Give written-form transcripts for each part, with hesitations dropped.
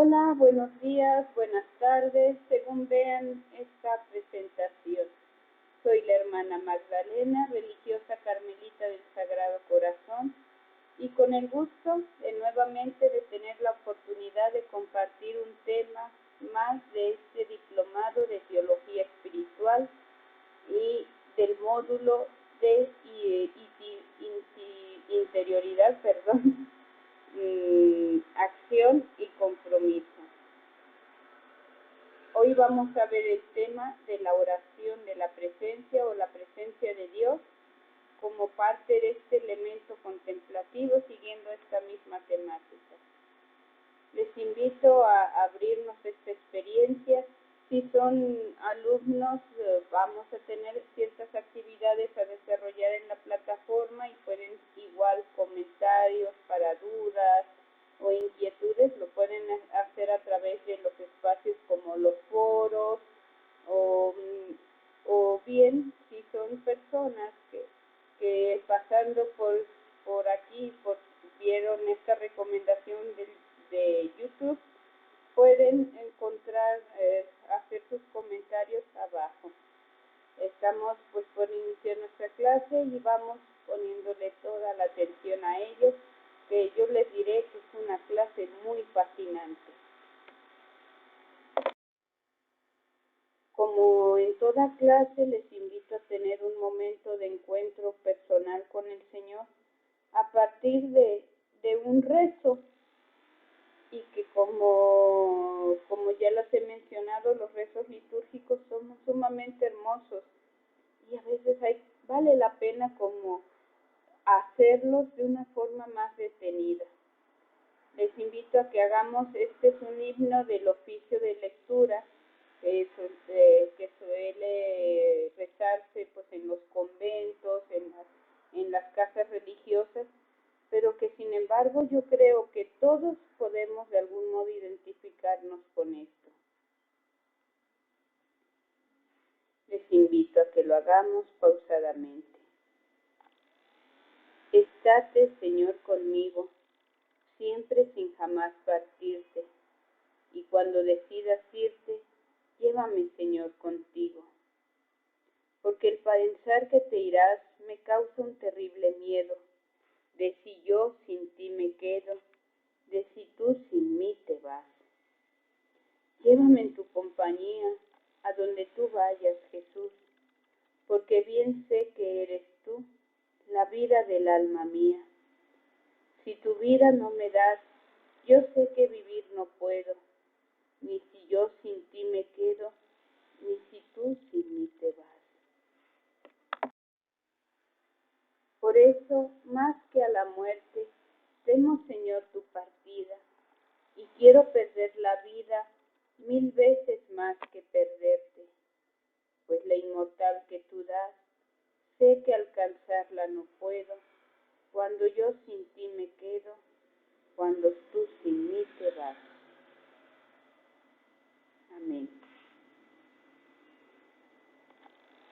Hola, buenos días, buenas tardes, según vean esta presentación. Soy la hermana Magdalena, religiosa carmelita del Sagrado Corazón, y con el gusto nuevamente de tener la oportunidad de compartir un tema más de este diplomado de Teología Espiritual y del módulo de interioridad, acción y compromiso. Hoy vamos a ver el tema de la oración de la presencia o la presencia de Dios como parte de este elemento contemplativo, siguiendo esta misma temática. Les invito a abrirnos esta experiencia. Si son alumnos, vamos a tener ciertas actividades a desarrollar en la plataforma y pueden igual comentarios para dudas o inquietudes, lo pueden hacer a través de los espacios como los foros o bien si son personas que pasando por aquí vieron esta recomendación de YouTube, pueden encontrar, hacer sus comentarios abajo. Estamos pues por iniciar nuestra clase y vamos poniéndole toda la atención a ellos, que yo les diré que es una clase muy fascinante. Como en toda clase, les invito a tener un momento de encuentro personal con el Señor a partir de un rezo, y que como ya les he mencionado, los rezos litúrgicos son sumamente hermosos y a veces vale la pena como hacerlos de una forma más detenida. Les invito a que hagamos, este es un himno del oficio de lectura que suele rezarse pues en los conventos, en las casas religiosas, pero que sin embargo yo creo que todos podemos de algún modo identificarnos con esto. Les invito a que lo hagamos pausadamente. Estate, Señor, conmigo, siempre sin jamás partirte, y cuando decidas irte, llévame, Señor, contigo. Porque el pensar que te irás me causa un terrible miedo, de si yo sin ti me quedo, de si tú sin mí te vas. Llévame en tu compañía, a donde tú vayas, Jesús, porque bien sé que eres tú, la vida del alma mía. Si tu vida no me das, yo sé que vivir no puedo, ni si yo sin ti me quedo, ni si tú sin mí te vas. Por eso, más que a la muerte, temo, Señor, tu partida, y quiero perder la vida 1000 veces más que perderte, pues la inmortal que tú das, sé que alcanzarla no puedo, cuando yo sin ti me quedo, cuando tú sin mí te vas. Amén.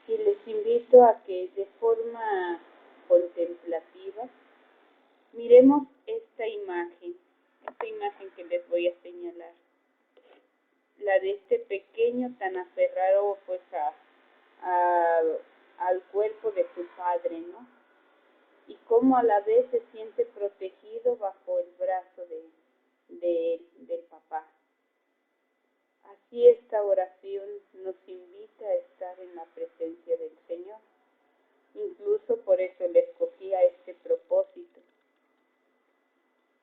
Y les invito a que de forma contemplativa miremos esta imagen que les voy a señalar, la de este pequeño tan aferrado pues al cuerpo de su padre, ¿no? Y cómo a la vez se siente protegido bajo el brazo del papá. Así esta oración nos invita a estar en la presencia del Señor. Incluso por eso le escogí a este propósito.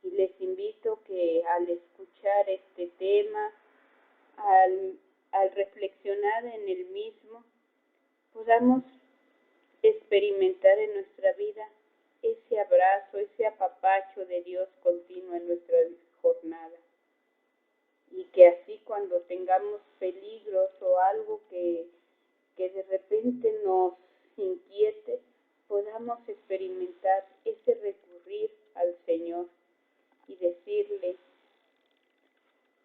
Y les invito que al escuchar este tema, al reflexionar en el mismo, podamos experimentar en nuestra vida ese abrazo, ese apapacho de Dios continuo en nuestra jornada. Y que así cuando tengamos peligros o algo que de repente nos inquiete, podamos experimentar ese recurrir al Señor y decirle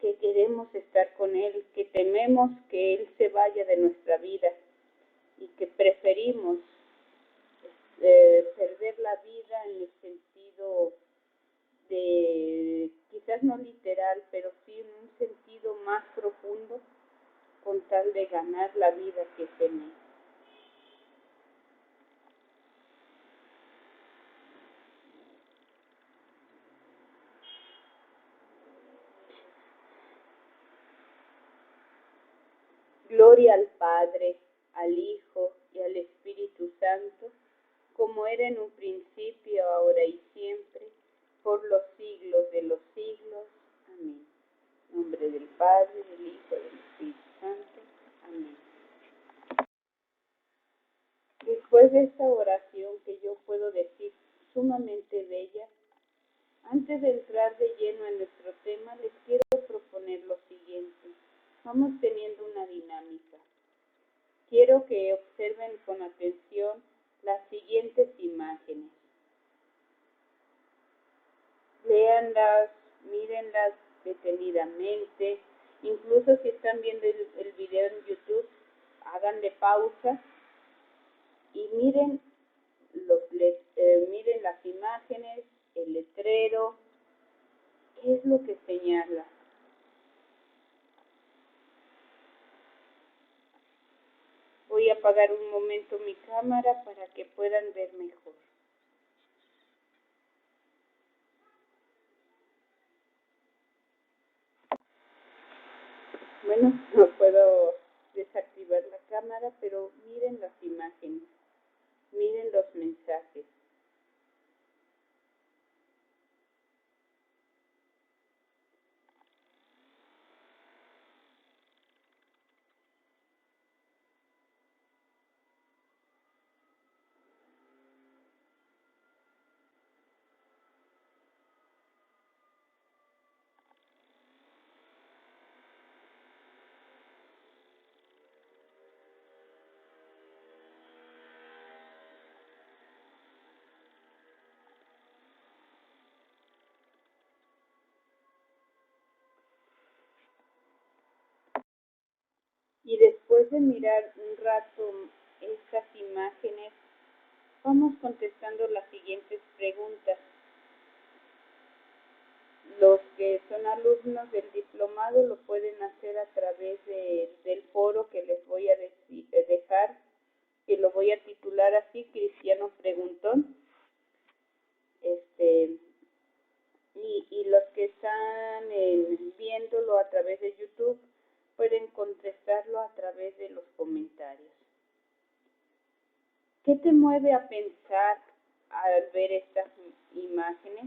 que queremos estar con Él, que tememos que Él se vaya de nuestra vida y que preferimos perder la vida en el sentido de, quizás no literal, pero sí en un más profundo con tal de ganar la vida que es en él. Gloria al Padre, al Hijo y al Espíritu Santo, como era en un principio, ahora y siempre, por los siglos de los siglos. Amén. En nombre del Padre, del Hijo y del Espíritu Santo. Amén. Después de esta oración que yo puedo decir sumamente bella, antes de entrar de lleno en nuestro tema, les quiero proponer lo siguiente. Vamos teniendo una dinámica. Quiero que observen con atención las siguientes imágenes. Léanlas, mírenlas detenidamente. Incluso si están viendo el video en YouTube, háganle pausa y miren miren las imágenes, el letrero, qué es lo que señala. Voy a apagar un momento mi cámara para que puedan ver mejor. Bueno, no puedo desactivar la cámara, pero miren las imágenes, miren los mensajes. Y después de mirar un rato estas imágenes, vamos contestando las siguientes preguntas. Los que son alumnos del diplomado lo pueden hacer a través del foro que les voy a dejar, que lo voy a titular así, Cristiano Preguntón. Y los que están viéndolo a través de YouTube pueden contestarlo a través de los comentarios. ¿Qué te mueve a pensar al ver estas imágenes?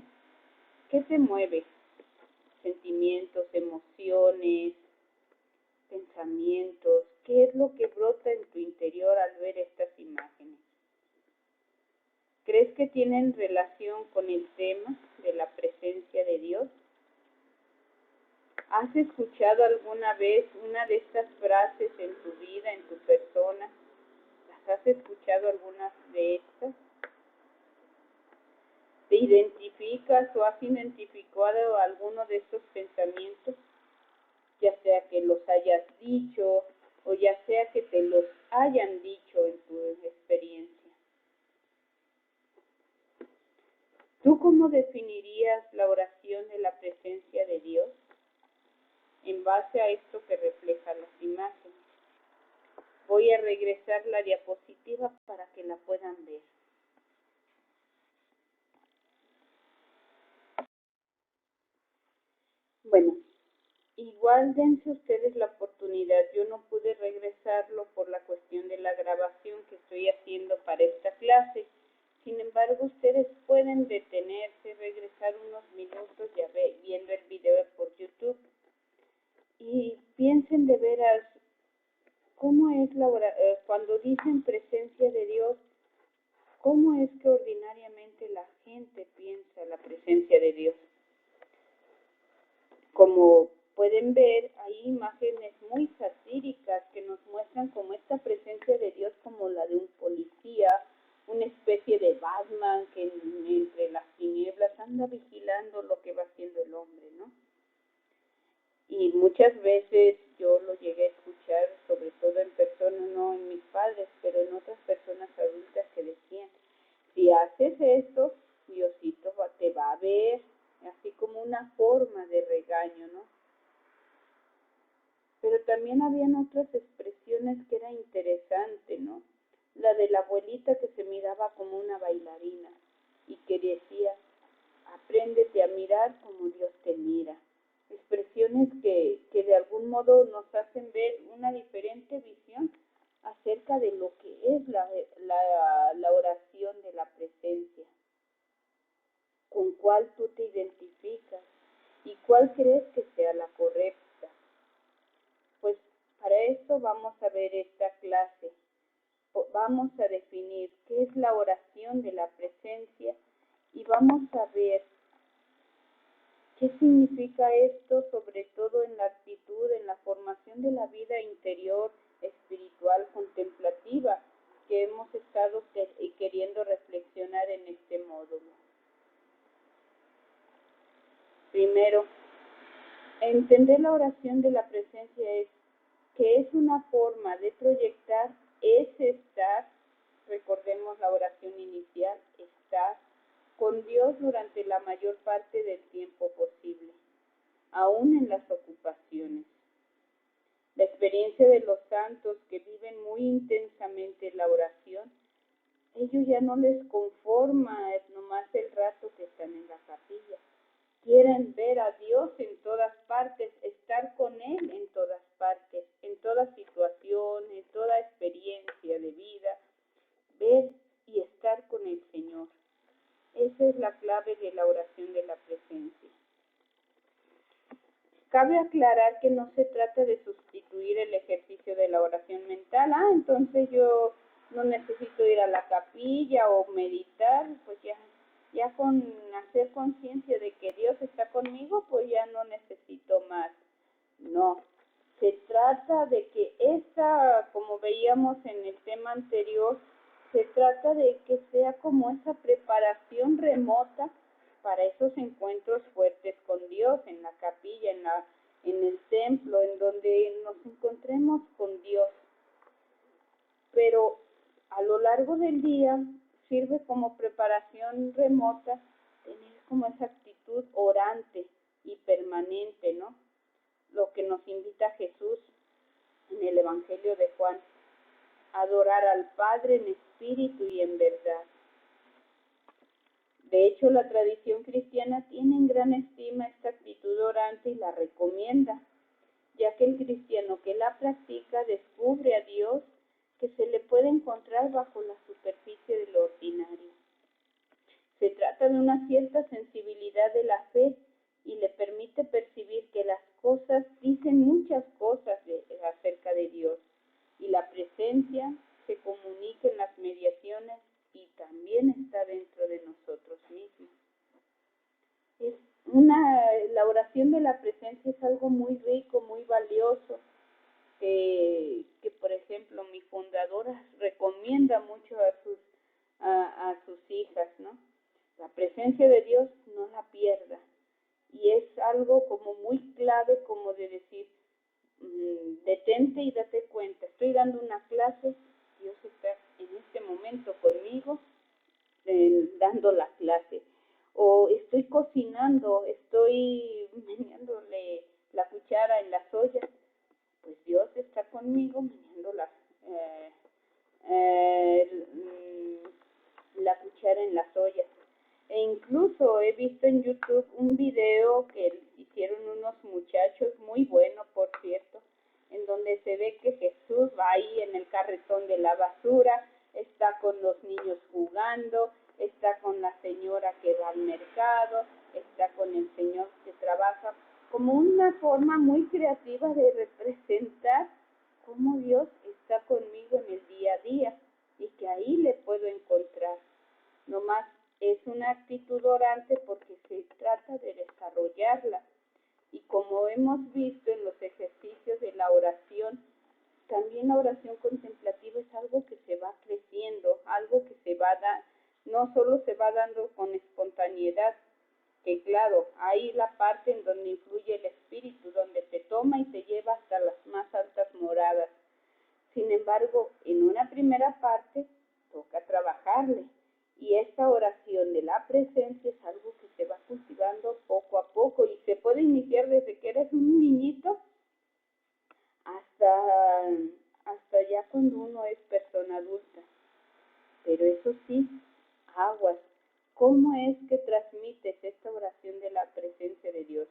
¿Qué te mueve? Sentimientos, emociones, pensamientos. ¿Qué es lo que brota en tu interior al ver estas imágenes? ¿Crees que tienen relación con el tema de la presencia de Dios? ¿Has escuchado alguna vez una de estas frases en tu vida, en tu persona? ¿Las has escuchado algunas de estas? ¿Te identificas o has identificado alguno de estos pensamientos? Ya sea que los hayas dicho o ya sea que te los hayan dicho en tu experiencia. ¿Tú cómo definirías la oración de la presencia de Dios en base a esto que refleja las imágenes? Voy a regresar la diapositiva para que la puedan ver. Bueno, igual dense ustedes la oportunidad. Yo no pude regresarlo por la cuestión de la grabación que estoy haciendo para esta clase. Sin embargo, ustedes pueden detenerse, regresar unos minutos ya viendo el video por YouTube y piensen de veras cómo es cuando dicen presencia de Dios, cómo es que ordinariamente la gente piensa la presencia de Dios. Como pueden ver, hay imágenes muy satíricas que nos muestran como esta presencia de Dios como la de un policía, una especie de Batman que entre las tinieblas anda vigilando lo que va haciendo el hombre, ¿no? Y muchas veces yo lo llegué a escuchar, sobre todo en personas, no en mis padres, pero en otras personas adultas que decían, si haces esto, Diosito te va a ver, así como una forma de regaño, ¿no? Pero también habían otras expresiones que era interesante, ¿no? La de la abuelita que se miraba como una bailarina y que decía, apréndete a mirar como Dios te mira. Expresiones que de algún modo nos hacen ver una diferente visión acerca de lo que es la oración de la presencia. ¿Con cuál tú te identificas? ¿Y cuál crees que sea la correcta? Pues para esto vamos a ver esta clase. Vamos a definir qué es la oración de la presencia y vamos a ver qué significa esto, sobre todo en la actitud, en la formación de la vida interior, espiritual, contemplativa, que hemos estado queriendo reflexionar en este módulo. Primero, entender la oración de la presencia es que es una forma de proyectar ese estar, recordemos la oración inicial, estar con Dios durante la mayor parte del tiempo posible, aún en las ocupaciones. La experiencia de los santos que viven muy intensamente la oración, ellos ya no les conforma nomás el rato que están en la capilla. Quieren ver a Dios en todas partes, estar con Él en todas partes, en toda situación, en toda experiencia de vida, ver y estar con el Señor. Esa es la clave de la oración de la presencia. Cabe aclarar que no se trata de sustituir el ejercicio de la oración mental. Entonces yo no necesito ir a la capilla o meditar, pues ya con hacer conciencia de que Dios está conmigo, pues ya no necesito más. No, se trata de que como veíamos en el tema anterior, se trata de que sea como esa preparación remota para esos encuentros fuertes con Dios, en la capilla, en el templo, en donde nos encontremos con Dios. Pero a lo largo del día sirve como preparación remota tener como esa actitud orante y permanente, ¿no? Lo que nos invita Jesús en el Evangelio de Juan, adorar al Padre en espíritu y en verdad. De hecho, la tradición cristiana tiene en gran estima esta actitud orante y la recomienda, ya que el cristiano que la practica descubre a Dios que se le puede encontrar bajo la superficie de lo ordinario. Se trata de una cierta sensibilidad de la fe y le permite percibir que las cosas dicen muchas cosas acerca de Dios, y la presencia se comunica en las mediaciones y también está dentro de nosotros mismos. La oración de la presencia es algo muy rico, muy valioso, que por ejemplo mi fundadora recomienda mucho a sus hijas, ¿no? La presencia de Dios no la pierda, y es algo como muy clave, como de decir, detente y date cuenta, estoy dando una clase, Dios está en este momento conmigo dando la clase, o estoy cocinando, estoy meneándole la cuchara en las ollas, pues Dios está conmigo meneando la cuchara en las ollas. E incluso he visto en YouTube un video que hicieron unos muchachos, muy bueno por cierto, en donde se ve que Jesús va ahí en el carretón de la basura, está con los niños jugando, está con la señora que va al mercado, está con el señor que trabaja, como una forma muy creativa de representar cómo Dios está conmigo en el día a día y que ahí le puedo encontrar. Nomás es una actitud orante porque se trata de desarrollarla. Y como hemos visto en los ejercicios de la oración, también la oración contemplativa es algo que se va creciendo, algo que se va no solo se va dando con espontaneidad, que claro, hay la parte en donde influye el espíritu, donde te toma y te lleva hasta las más altas moradas. Sin embargo, en una primera parte toca trabajarle, y esta oración de la presencia es algo que se va cultivando poco a poco y se puede iniciar desde que eres un niñito hasta, hasta ya cuando uno es persona adulta. Pero eso sí, aguas, ¿cómo es que transmites esta oración de la presencia de Dios?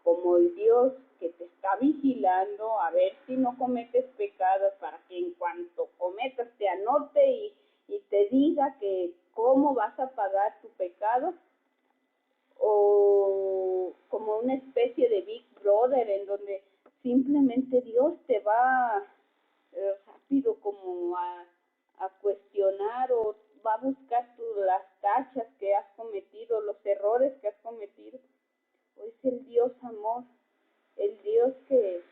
Como el Dios que te está vigilando a ver si no cometes pecados, para que en cuanto cometas te anote y te diga que cómo vas a pagar tu pecado, o como una especie de Big Brother en donde simplemente Dios te va rápido como a cuestionar, o va a buscar las tachas que has cometido, los errores que has cometido. O es el Dios amor, el Dios que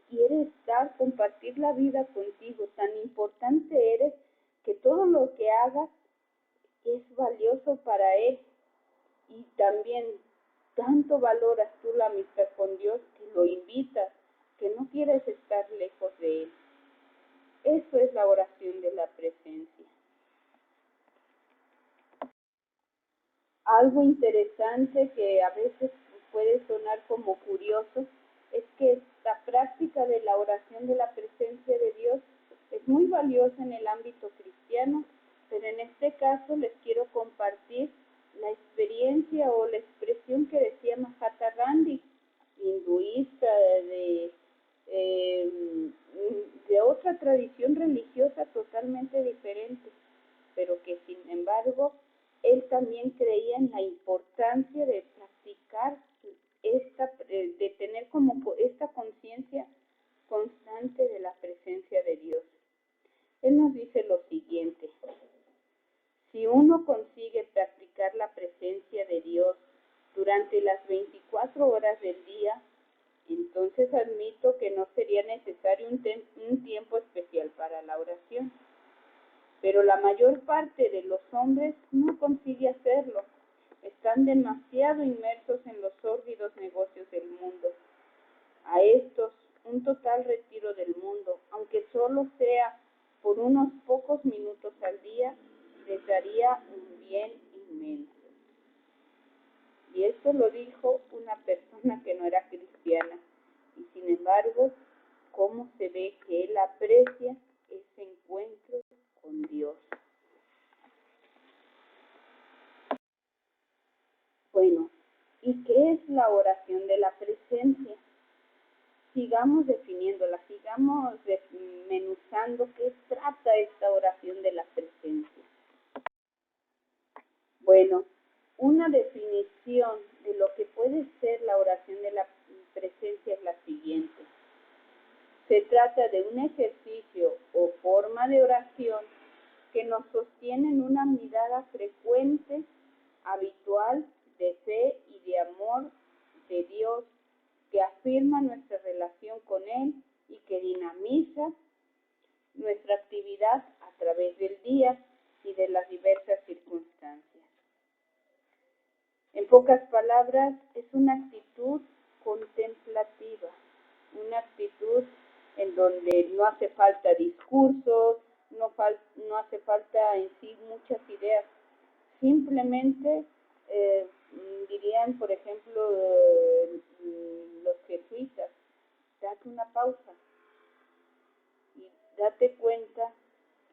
quiere estar, compartir la vida contigo. Tan importante eres que todo lo que hagas es valioso para Él. Y también tanto valoras tú la amistad con Dios que lo invitas, que no quieres estar lejos de Él. Eso es la oración de la presencia. Algo interesante que a veces puede sonar como curioso es que esta práctica de la oración de la presencia de Dios es muy valiosa en el ámbito cristiano, pero en este caso les quiero compartir la experiencia o la expresión que decía Mahatma Gandhi, hinduista de otra tradición religiosa totalmente diferente, pero que sin embargo él también creía en la importancia de practicar de tener como esta conciencia constante de la presencia de Dios. Él nos dice lo siguiente: si uno consigue practicar la presencia de Dios durante las 24 horas del día, entonces admito que no sería necesario un tiempo especial para la oración. Pero la mayor parte de los hombres no consigue hacerlo. Están demasiado inmersos en los sórdidos negocios del mundo. A estos, un total retiro del mundo, aunque solo sea por unos pocos minutos al día, les daría un bien inmenso. Y esto lo dijo una persona que no era cristiana. Y sin embargo, ¿cómo se ve que él aprecia ese encuentro con Dios? Bueno, ¿y qué es la oración de la presencia? Sigamos definiéndola, sigamos desmenuzando qué trata esta oración de la presencia. Bueno, una definición de lo que puede ser la oración de la presencia es la siguiente. Se trata de un ejercicio o forma de oración que nos sostiene en una mirada frecuente, habitual, de fe y de amor de Dios, que afirma nuestra relación con Él y que dinamiza nuestra actividad a través del día y de las diversas circunstancias. En pocas palabras, es una actitud contemplativa, una actitud en donde no hace falta discursos, no hace falta en sí muchas ideas, simplemente dirían, por ejemplo, los jesuitas, date una pausa y date cuenta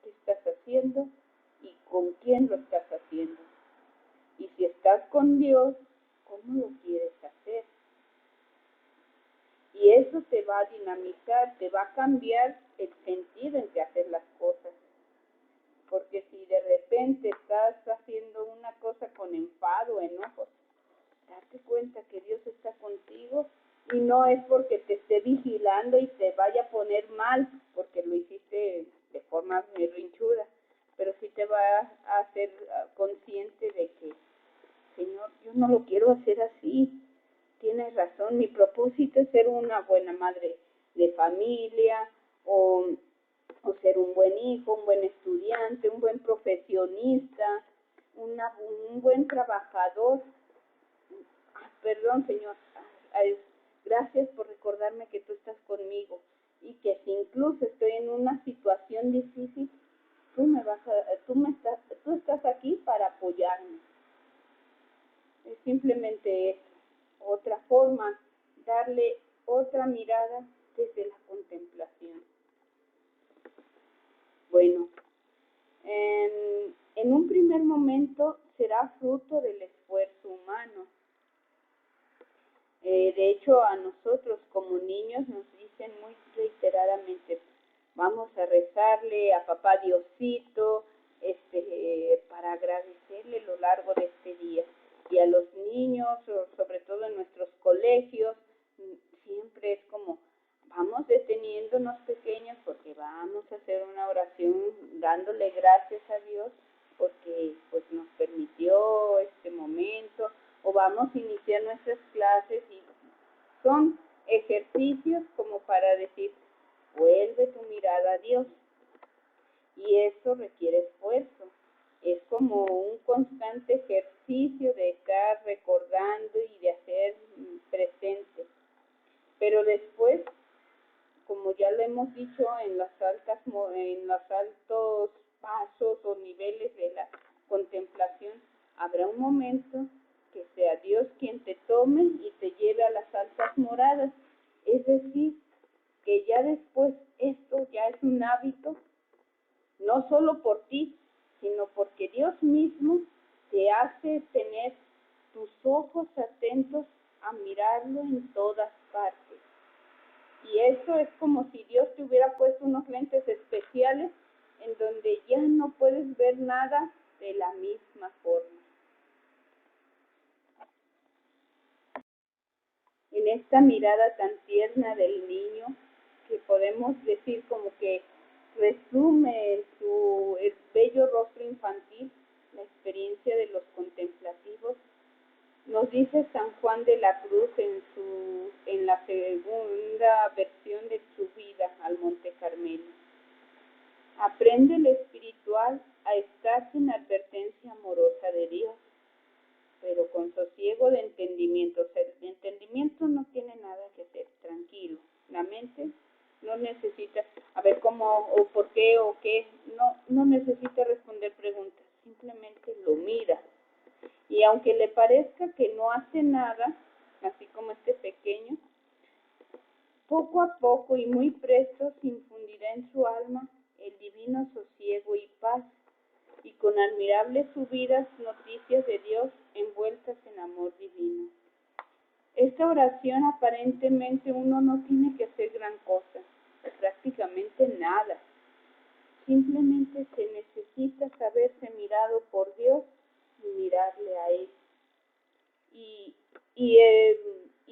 qué estás haciendo y con quién lo estás haciendo. Y si estás con Dios, ¿cómo lo quieres hacer? Y eso te va a dinamizar, te va a cambiar el sentido en que hacer las cosas. Porque si de repente estás haciendo una cosa con enfado, enojo, date cuenta que Dios está contigo y no es porque te esté vigilando y te vaya a poner mal, porque lo hiciste de forma berrinchuda, pero sí te va a hacer consciente de que, Señor, yo no lo quiero hacer así. Tienes razón, mi propósito es ser una buena madre de familia, o ser un buen hijo, un buen estudiante, un buen profesionista, un buen trabajador. Perdón, Señor, gracias por recordarme que tú estás conmigo y que si incluso estoy en una situación difícil, tú estás aquí para apoyarme. Es simplemente eso. Otra forma, darle otra mirada desde la contemplación. Bueno, en un primer momento será fruto del esfuerzo humano. De hecho, a nosotros como niños nos dicen muy reiteradamente, vamos a rezarle a papá Diosito para agradecerle lo largo de este día. Y a los niños, sobre todo en nuestros colegios, siempre es como, vamos deteniéndonos pequeños porque vamos a hacer una oración dándole gracias a Dios porque pues nos permitió este momento, o vamos a iniciar nuestras clases y son ejercicios como para decir, vuelve tu mirada a Dios. Y eso requiere esfuerzo. Es como un constante ejercicio de estar recordando y de hacer presente. Pero después, como ya lo hemos dicho en los altos pasos o niveles de la contemplación, habrá un momento que sea Dios quien te tome y te lleve a las altas moradas. Es decir, que ya después esto ya es un hábito, no solo por ti, sino porque Dios mismo te hace tener tus ojos atentos a mirarlo en todas partes. Y eso es como si Dios te hubiera puesto unos lentes especiales en donde ya no puedes ver nada de la misma forma. En esta mirada tan tierna del niño, que podemos decir como que resume el bello rostro infantil, la experiencia de los contemplativos, nos dice San Juan de la Cruz en la segunda versión de su vida al Monte Carmelo. Aprende el espiritual a estar sin advertencia amorosa de Dios, pero con sosiego de entendimiento. O sea, el entendimiento no tiene nada que hacer, tranquilo. La mente no necesita, a ver cómo, o por qué, o qué, no necesita responder preguntas, simplemente lo mira. Y aunque le parezca que no hace nada, así como este pequeño, poco a poco y muy presto se infundirá en su alma el divino sosiego y paz, y con admirables subidas noticias de Dios envueltas en amor divino. Esta oración aparentemente uno no tiene que hacer gran cosa, prácticamente nada. Simplemente se necesita saberse mirado por Dios y mirarle a Él. Y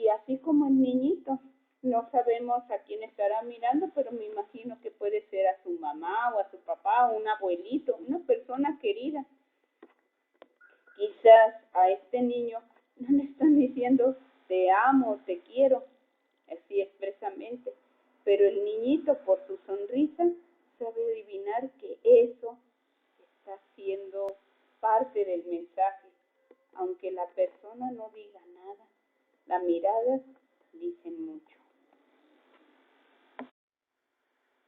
así como el niñito, no sabemos a quién estará mirando, pero me imagino que puede ser a su mamá o a su papá o un abuelito, una persona querida. Quizás a este niño no le están diciendo te amo, te quiero, así expresamente, pero el niñito por su sonrisa sabe adivinar que eso está siendo parte del mensaje, aunque la persona no diga nada. Las miradas dicen mucho.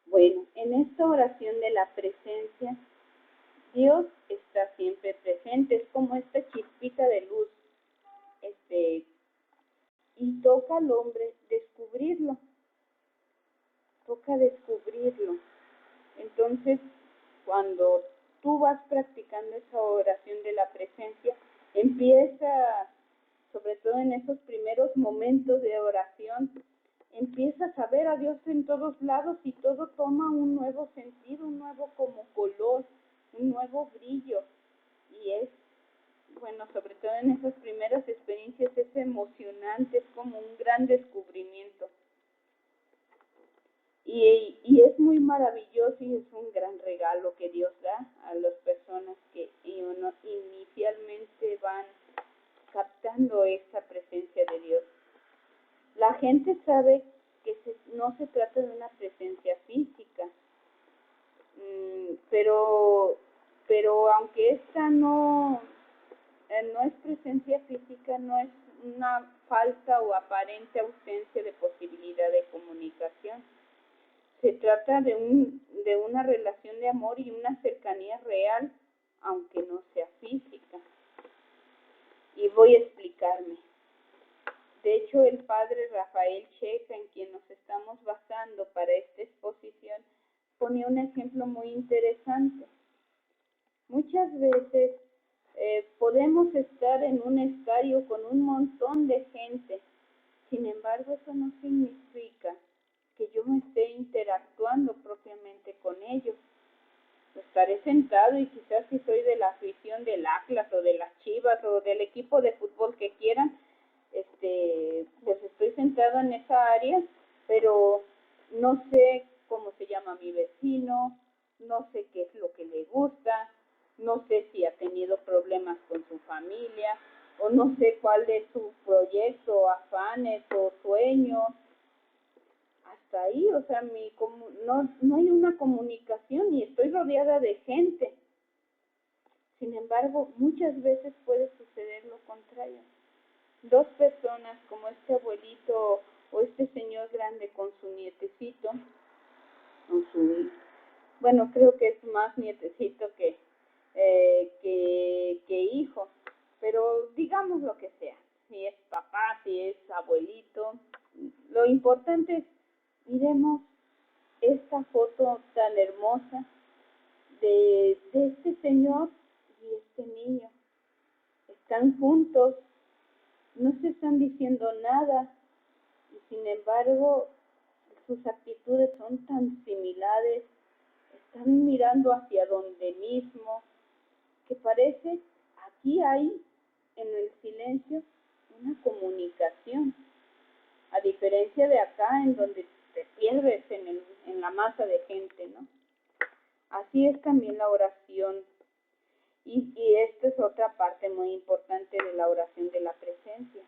Bueno, en esta oración de la presencia, Dios está siempre presente, es como esta chispita de luz, y toca al hombre descubrirlo, Entonces, cuando tú vas practicando esa oración de la presencia, empieza, sobre todo en esos primeros momentos de oración, empiezas a ver a Dios en todos lados y todo toma un nuevo sentido, un nuevo como color, un nuevo brillo. Y es, bueno, sobre todo en esas primeras experiencias es emocionante, es como un gran descubrimiento. Y es muy maravilloso y es un gran regalo que Dios da a las personas que inicialmente van captando esa presencia de Dios. La gente sabe que no se trata de una presencia física, pero aunque esta no es presencia física, no es una falta o aparente ausencia de posibilidad de comunicación. Se trata de una relación de amor y una cercanía real, aunque no sea física. Y voy a explicarme. De hecho, el padre Rafael Checa, en quien nos estamos basando para esta exposición, pone un ejemplo muy interesante. Muchas veces podemos estar en un estadio con un montón de gente, sin embargo, eso no significa que yo me esté interactuando propiamente con ellos. Estaré sentado y quizás si soy de la afición del Atlas o de las Chivas o del equipo de fútbol que quieran, pues estoy sentado en esa área, pero no sé cómo se llama mi vecino, no sé qué es lo que le gusta, no sé si ha tenido problemas con su familia, o no sé cuál es su proyecto, afanes o sueños. Hasta ahí, o sea, no hay una comunicación y estoy rodeada de gente. Sin embargo, muchas veces puede suceder lo contrario. Dos personas como este abuelito o este señor grande con su nietecito, bueno, creo que es más nietecito que hijo, pero digamos lo que sea, si es papá, si es abuelito, lo importante es, miremos esta foto tan hermosa de este señor y este niño. Están juntos, no se están diciendo nada, y sin embargo sus actitudes son tan similares, están mirando hacia donde mismo, que parece aquí hay en el silencio una comunicación, a diferencia de acá en donde te pierdes en la masa de gente, ¿no? Así es también la oración. Y esta es otra parte muy importante de la oración de la presencia.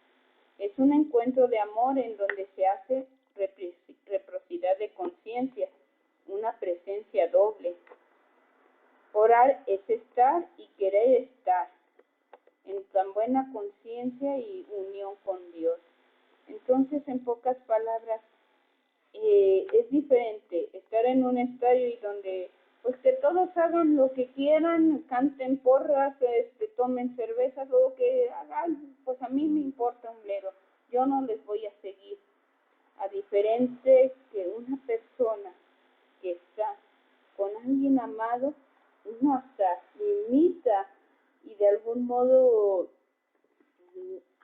Es un encuentro de amor en donde se hace reciprocidad de conciencia, una presencia doble. Orar es estar y querer estar en tan buena conciencia y unión con Dios. Entonces, en pocas palabras, es diferente estar en un estadio y donde pues que todos hagan lo que quieran, canten porras, tomen cervezas o que hagan, pues a mí me importa un bledo, yo no les voy a seguir. A diferente que una persona que está con alguien amado, uno hasta imita y de algún modo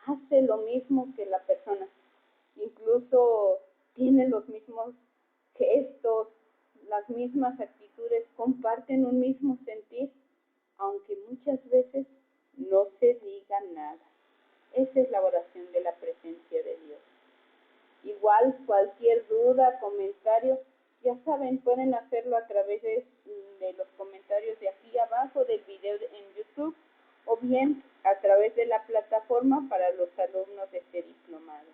hace lo mismo que la persona, incluso tiene los mismos gestos, las mismas actitudes, comparten un mismo sentir, aunque muchas veces no se diga nada. Esa es la oración de la presencia de Dios. Igual cualquier duda, comentario, ya saben, pueden hacerlo a través de los comentarios de aquí abajo del video en YouTube o bien a través de la plataforma para los alumnos de este diplomado.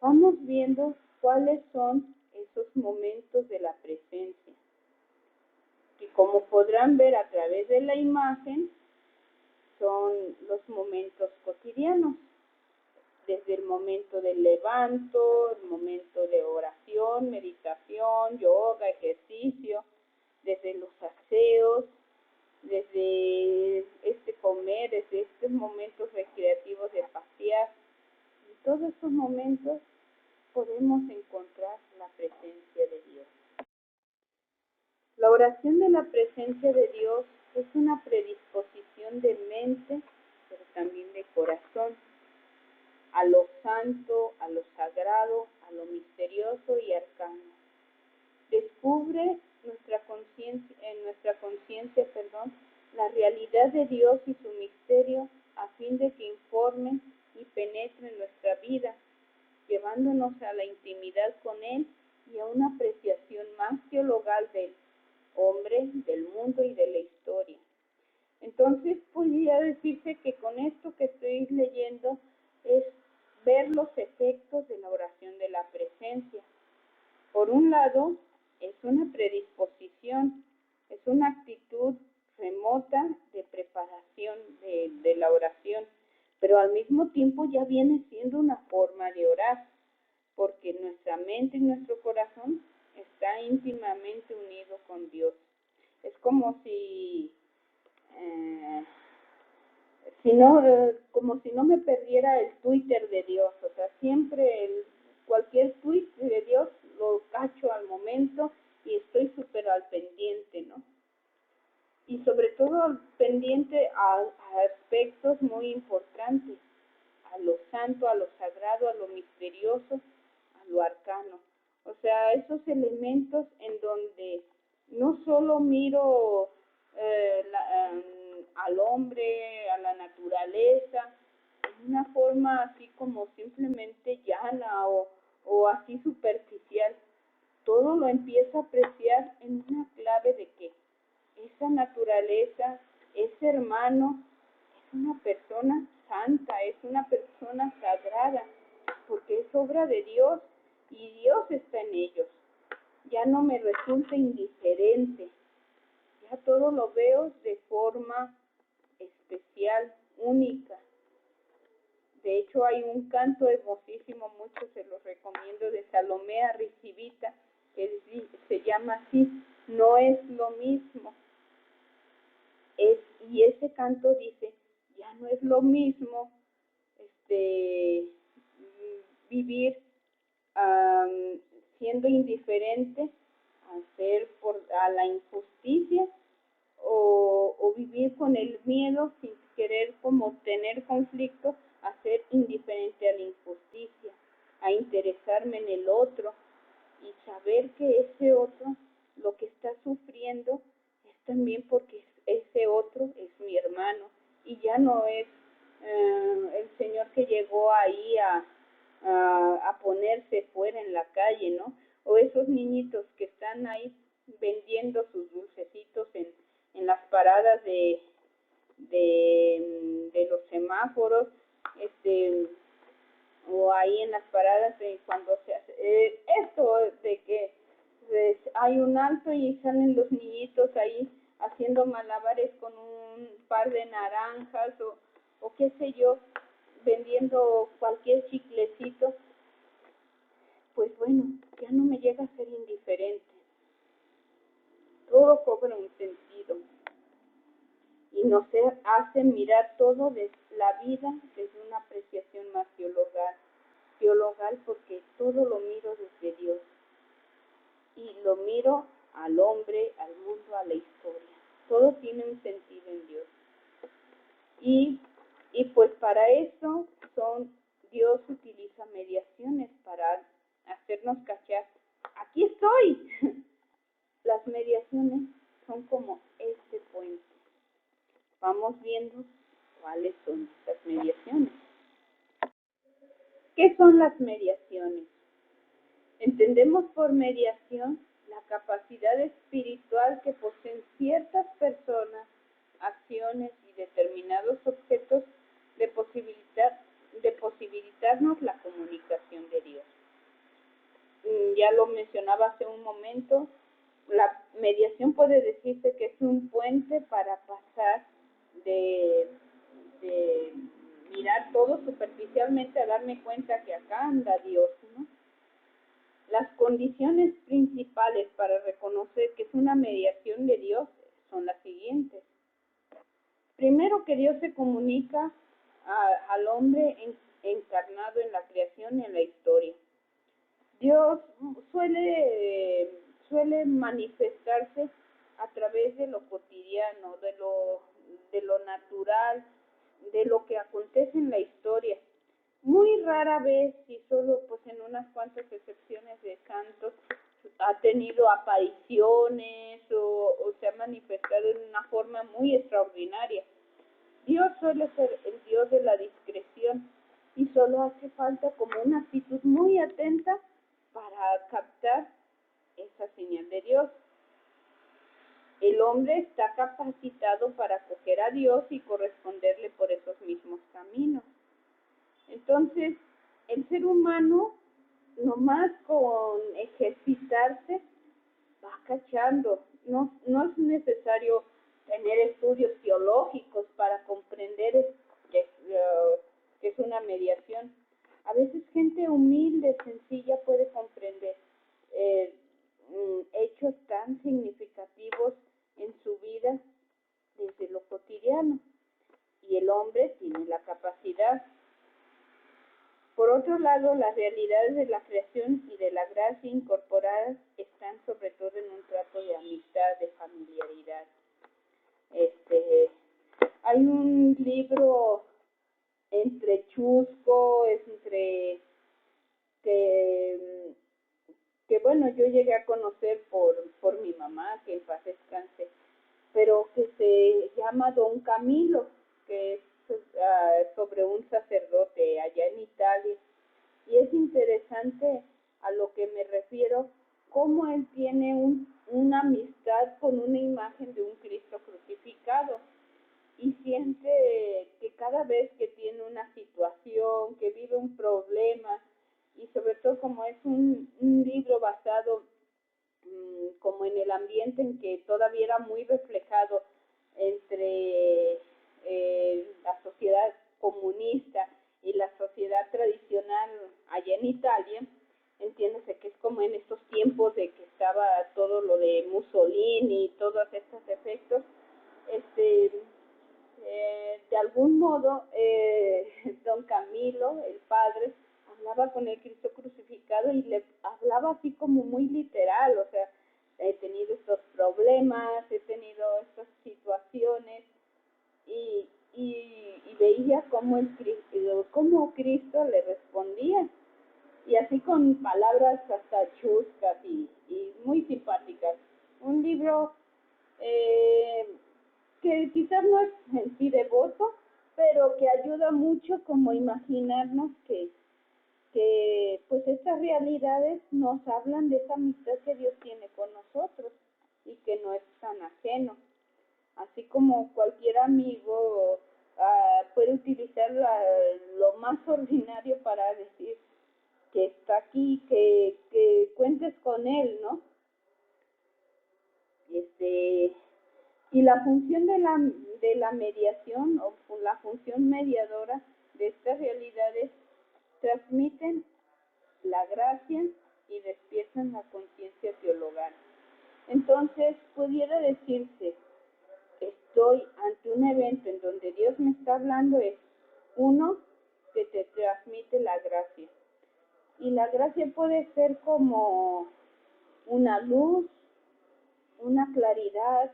Vamos viendo cuáles son esos momentos de la presencia, que como podrán ver a través de la imagen, son los momentos cotidianos, desde el momento del levanto, el momento de oración, meditación, yoga, ejercicio, desde los aseos, desde comer, desde estos momentos recreativos de pasear. En todos estos momentos podemos encontrar la presencia de Dios. La oración de la presencia de Dios es una predisposición de mente, pero también de corazón, a lo santo, a lo sagrado, a lo misterioso y arcano. Descubre en nuestra conciencia, la realidad de Dios y su misterio a fin de que informen y penetren nuestra vida, llevándonos a la intimidad con Él y a una apreciación más teologal del hombre, del mundo y de la historia. Entonces, podría decirse que con esto que estoy leyendo es ver los efectos de la oración de la presencia. Por un lado, es una predisposición, es una actitud remota de preparación de la oración, pero al mismo tiempo ya viene siendo una forma de orar, porque nuestra mente y nuestro corazón está íntimamente unido con Dios. Es como si Si no, como si no me perdiera el Twitter de Dios, o sea, siempre cualquier tweet de Dios lo cacho al momento y estoy súper al pendiente, ¿no? Y sobre todo pendiente a aspectos muy importantes, a lo santo, a lo sagrado, a lo misterioso, a lo arcano. O sea, esos elementos en donde no solo miro al hombre, a la naturaleza, en una forma así como simplemente llana o así superficial, todo lo empiezo a apreciar en una clave de que esa naturaleza, ese hermano, es una persona santa, es una persona sagrada, porque es obra de Dios y Dios está en ellos. Ya no me resulta indiferente, ya todo lo veo de forma especial, única. De hecho, hay un canto hermosísimo, mucho se los recomiendo, de Salomé Arrizibita, que se llama así, no es lo mismo. Y ese canto dice, ya no es lo mismo vivir siendo indiferente a la injusticia o vivir con el miedo sin querer como tener conflicto a ser indiferente a la injusticia, a interesarme en el otro y saber que ese otro lo que está sufriendo es también porque ese otro es mi hermano y ya no es el señor que llegó ahí a ponerse fuera en la calle, ¿no? O esos niñitos que están ahí vendiendo sus dulcecitos en las paradas de los semáforos, o ahí en las paradas de cuando se hace esto de que hay un alto y salen los niñitos ahí haciendo malabares con un par de naranjas o qué sé yo, vendiendo cualquier chiclecito, pues bueno, ya no me llega a ser indiferente. Todo cobra un sentido y nos hace mirar todo de la vida desde una apreciación más teologal porque todo lo miro desde Dios y lo miro al hombre, al mundo, a la historia. Todo tiene un sentido en Dios. Y pues para eso Dios utiliza mediaciones para hacernos cachar. Aquí estoy. Las mediaciones son como este puente. Vamos viendo cuáles son estas mediaciones. ¿Qué son las mediaciones? Entendemos por mediación la capacidad espiritual que poseen ciertas personas, acciones y determinados objetos de posibilitarnos la comunicación de Dios. Ya lo mencionaba hace un momento, la mediación puede decirse que es un puente para pasar de mirar todo superficialmente a darme cuenta que acá anda Dios, ¿no? Las condiciones principales para reconocer que es una mediación de Dios son las siguientes. Primero, que Dios se comunica al hombre encarnado en la creación y en la historia. Dios suele manifestarse a través de lo cotidiano, de lo natural, de lo que acontece en la historia. Muy rara vez, y solo pues en unas cuantas excepciones de santos, ha tenido apariciones o se ha manifestado en una forma muy extraordinaria. Dios suele ser el Dios de la discreción y solo hace falta como una actitud muy atenta para captar esa señal de Dios. El hombre está capacitado para acoger a Dios y corresponderle por esos mismos caminos. Entonces, el ser humano, nomás con ejercitarse, va cachando. No es necesario tener estudios teológicos para comprender que es una mediación. A veces gente humilde, sencilla, puede comprender hechos tan significativos en su vida desde lo cotidiano. Y el hombre tiene la capacidad. Por otro lado, las realidades de la creación y de la gracia incorporadas están sobre todo en un trato de amistad, de familiaridad. Hay un libro entre chusco, que bueno, yo llegué a conocer por mi mamá, que en paz descanse, pero que se llama Don Camilo, que es sobre un sacerdote allá en Italia, y es interesante a lo que me refiero, cómo él tiene una amistad con una imagen de un Cristo crucificado, y siente que cada vez que tiene una situación, que vive un problema, y sobre todo como es un libro basado como en el ambiente en que todavía era muy reflejado entre la sociedad comunista y la sociedad tradicional allá en Italia, entiéndase que es como en estos tiempos de que estaba todo lo de Mussolini y todos estos efectos, de algún modo don Camilo, el padre, hablaba con el Cristo crucificado y le hablaba así como muy literal, o sea, he tenido estos problemas, he tenido estas situaciones, y veía cómo Cristo le respondía, y así con palabras hasta chuscas y muy simpáticas. Un libro que quizás no es en sí devoto, pero que ayuda mucho como imaginarnos que pues estas realidades nos hablan de esa amistad que Dios tiene con nosotros y que no es tan ajeno. Así como cualquier amigo puede utilizar lo más ordinario para decir que está aquí, que cuentes con él, ¿no? Y la función de la mediación o la función mediadora de estas realidades transmiten la gracia y despiertan la conciencia teologal. Entonces, pudiera decirse, estoy ante un evento en donde Dios me está hablando, es uno que te transmite la gracia. Y la gracia puede ser como una luz, una claridad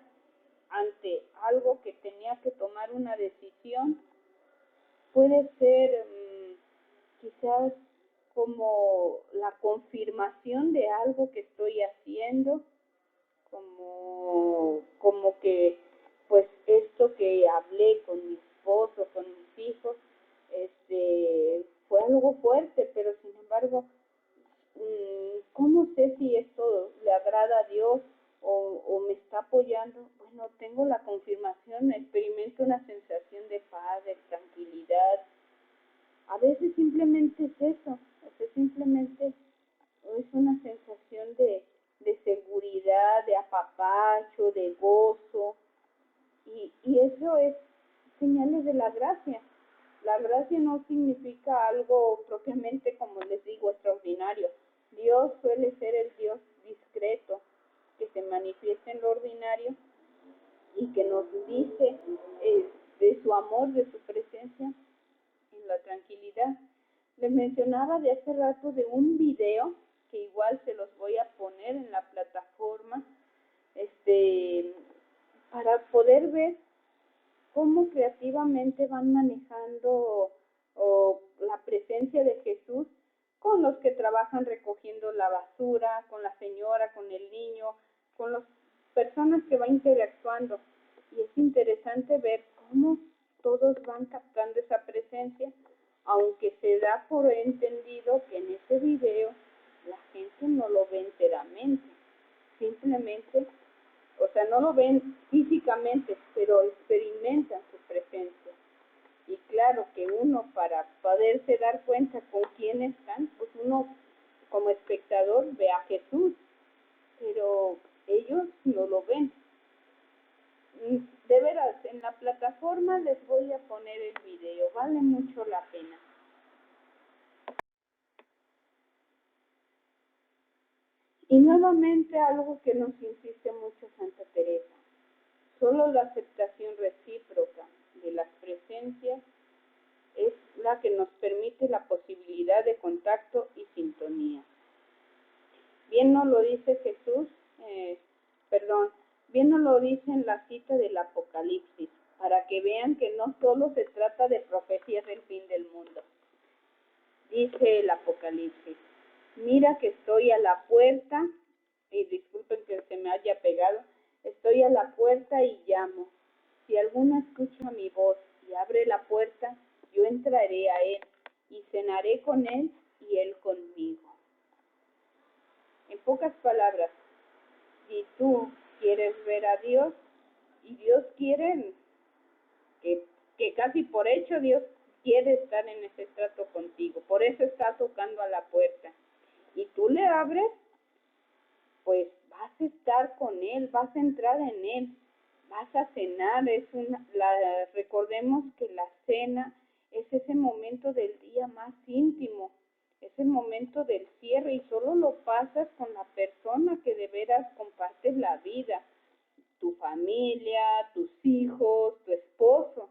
ante algo que tenía que tomar una decisión. Puede ser quizás como la confirmación de algo que estoy haciendo, como que pues esto que hablé con mi esposo, con mis hijos, fue algo fuerte, pero sin embargo, ¿cómo sé si esto le agrada a Dios o me está apoyando? Bueno, tengo la confirmación, experimento una sensación de paz, de tranquilidad. A veces simplemente es eso, o sea, simplemente es una sensación de seguridad, de apapacho, de gozo, y eso es señales de la gracia. La gracia no significa algo propiamente, como les digo, extraordinario. Dios suele ser el Dios discreto, que se manifiesta en lo ordinario y que nos dice de su amor, de su presencia en la tranquilidad. Les mencionaba de hace rato de un video que igual se los voy a poner en la plataforma, para poder ver cómo creativamente van manejando la presencia de Jesús con los que trabajan recogiendo la basura, con la señora, con el niño, con las personas que van interactuando. Y es interesante ver cómo todos van captando esa presencia, aunque se da por entendido que en ese video la gente no lo ve enteramente, simplemente, o sea, no lo ven físicamente, pero experimentan su presencia. Y claro que uno, para poderse dar cuenta con quién están, pues uno como espectador ve a Jesús, pero ellos no lo ven. De veras, en la plataforma les voy a poner el video, vale mucho la pena. Y nuevamente algo que nos insiste mucho Santa Teresa, solo la aceptación recíproca de las presencias ¿verdad?, que nos permite la posibilidad de contacto y sintonía. Bien nos lo dice Jesús, bien nos lo dice en la cita del Apocalipsis, para que vean que no solo se trata de profecías del fin del mundo. Dice el Apocalipsis: mira que estoy a la puerta, y disculpen que se me haya pegado, estoy a la puerta y llamo. Si alguno escucha mi voz y abre la puerta, yo entraré a él y cenaré con él y él conmigo. En pocas palabras, si tú quieres ver a Dios, y Dios quiere, que casi por hecho Dios quiere estar en ese trato contigo, por eso está tocando a la puerta, y tú le abres, pues vas a estar con Él, vas a entrar en Él, vas a cenar. Recordemos que la cena es ese momento del día más íntimo, es el momento del cierre, y solo lo pasas con la persona que de veras compartes la vida, tu familia, tus hijos, tu esposo.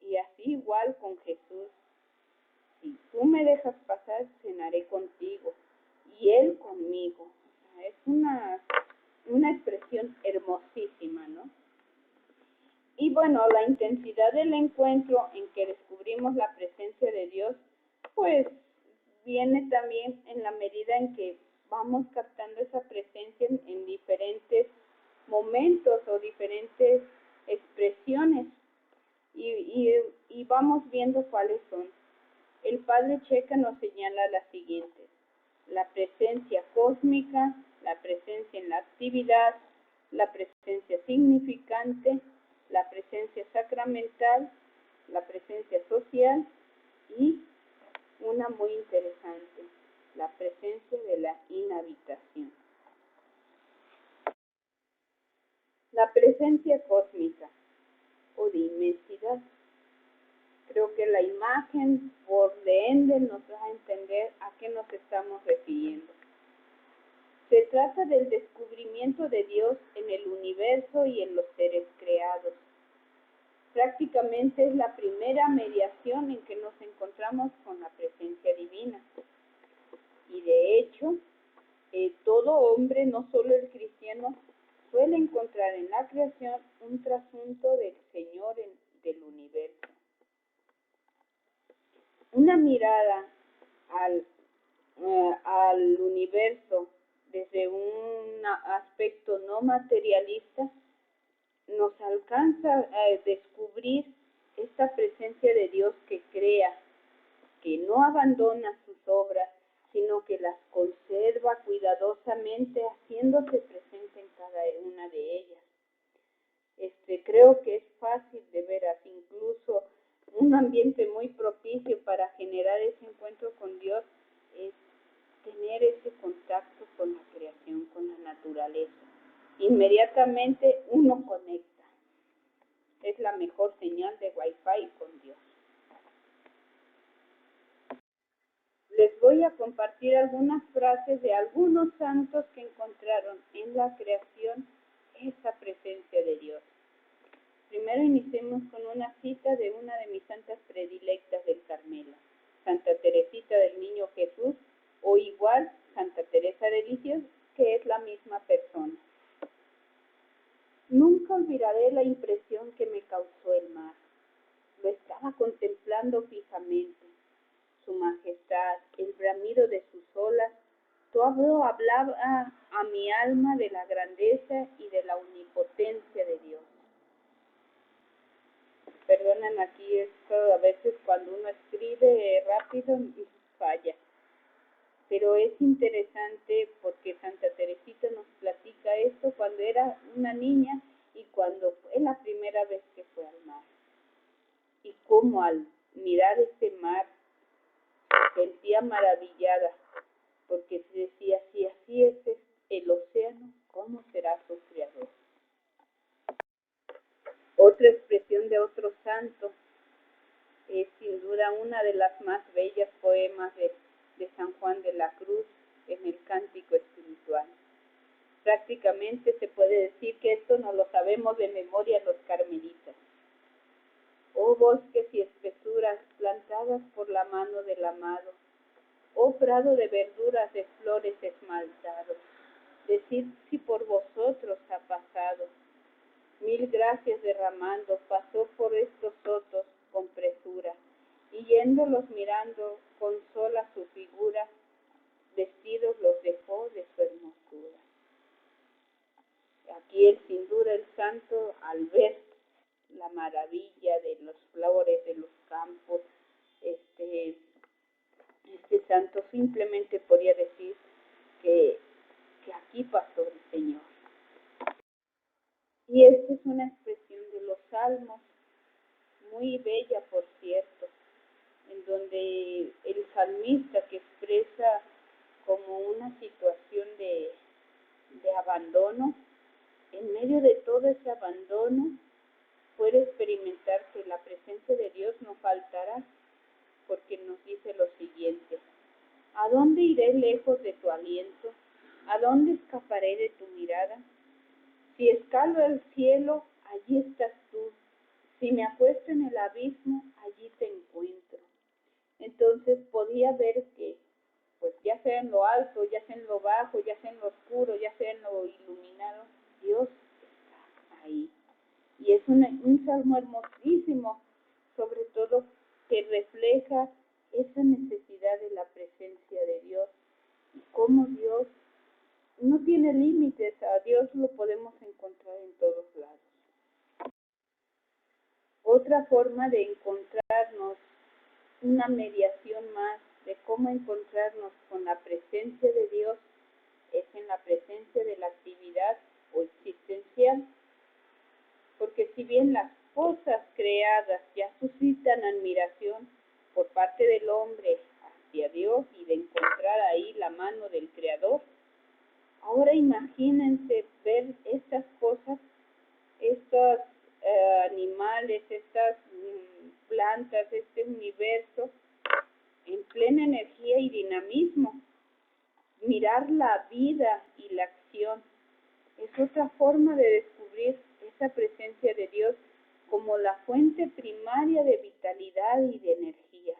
Y así igual con Jesús: si tú me dejas pasar, cenaré contigo y Él conmigo. Es una expresión hermosísima, ¿no? Y bueno, la intensidad del encuentro en que descubrimos la presencia de Dios, pues viene también en la medida en que vamos captando esa presencia en diferentes momentos o diferentes expresiones, y vamos viendo cuáles son. El Padre Checa nos señala las siguientes: la presencia cósmica, la presencia en la actividad, la presencia significante, la presencia sacramental, la presencia social y una muy interesante, la presencia de la inhabitación. La presencia cósmica o de inmensidad. Creo que la imagen por de Ende nos da a entender a qué nos estamos refiriendo. Se trata del descubrimiento de Dios en el universo y en los seres creados. Prácticamente es la primera mediación en que nos encontramos con la presencia divina. Y de hecho, todo hombre, no solo el cristiano, suele encontrar en la creación un trasunto del Señor del universo. Una mirada al universo desde un aspecto no materialista nos alcanza a descubrir esta presencia de Dios que crea, que no abandona sus obras, sino que las conserva cuidadosamente, haciéndose presente en cada una de ellas. Creo que es fácil de veras, incluso un ambiente muy propicio para generar ese encuentro con Dios es tener ese contacto con la creación, con la naturaleza. Inmediatamente uno conecta. Es la mejor señal de Wi-Fi con Dios. Les voy a compartir algunas frases de algunos santos que encontraron en la creación esa presencia de Dios. Primero iniciemos con una cita de una de mis santas predilectas del Carmelo, Santa Teresita del Niño Jesús, o igual Santa Teresa de Lisieux, que es la misma persona. Nunca olvidaré la impresión que me causó el mar. Lo estaba contemplando fijamente. Su majestad, el bramido de sus olas, todo hablaba a mi alma de la grandeza y de la omnipotencia de Dios. Perdonen aquí esto, a veces cuando uno escribe rápido falla. Pero es interesante porque Santa Teresita nos platica esto cuando era una niña y cuando fue la primera vez que fue al mar. Y cómo al mirar ese mar se sentía maravillada, porque se decía: si así es el océano, ¿cómo será su creador? Otra expresión de otro santo es sin duda una de las más bellas poemas de San Juan de la Cruz en el Cántico Espiritual. Prácticamente se puede decir que esto no lo sabemos de memoria los carmelitas. Oh oh bosques y espesuras plantadas por la mano del amado, oh prado de verduras de flores esmaltado, decid si por vosotros ha pasado. Mil gracias derramando, pasó por estos sotos con presura, y yéndolos mirando con sola su figura, vestidos los dejó de su hermosura. Aquí sin duda el santo, al ver la maravilla de las flores, de los campos, este santo simplemente podía decir que aquí pasó el Señor. Y esta es una expresión de los salmos, muy bella por cierto, en donde el salmista que expresa como una situación de abandono, en medio de todo ese abandono puede experimentar que la presencia de Dios no faltará, porque nos dice lo siguiente: ¿a dónde iré lejos de tu aliento? ¿A dónde escaparé de tu mirada? Si escalo el cielo, allí estás tú. Si me acuesto en el abismo, allí te encuentro. Entonces podía ver que, pues ya sea en lo alto, ya sea en lo bajo, ya sea en lo oscuro, ya sea en lo iluminado, Dios está ahí. Y es un salmo hermosísimo, sobre todo que refleja esa necesidad de la presencia de Dios y cómo Dios no tiene límites, a Dios lo podemos encontrar en todos lados. Otra forma de encontrarnos, una mediación más de cómo encontrarnos con la presencia de Dios, es en la presencia de la actividad o existencial. Porque si bien las cosas creadas ya suscitan admiración por parte del hombre hacia Dios y de encontrar ahí la mano del Creador, ahora imagínense ver estas cosas, estos animales, estas plantas, este universo en plena energía y dinamismo. Mirar la vida y la acción es otra forma de descubrir esa presencia de Dios como la fuente primaria de vitalidad y de energía.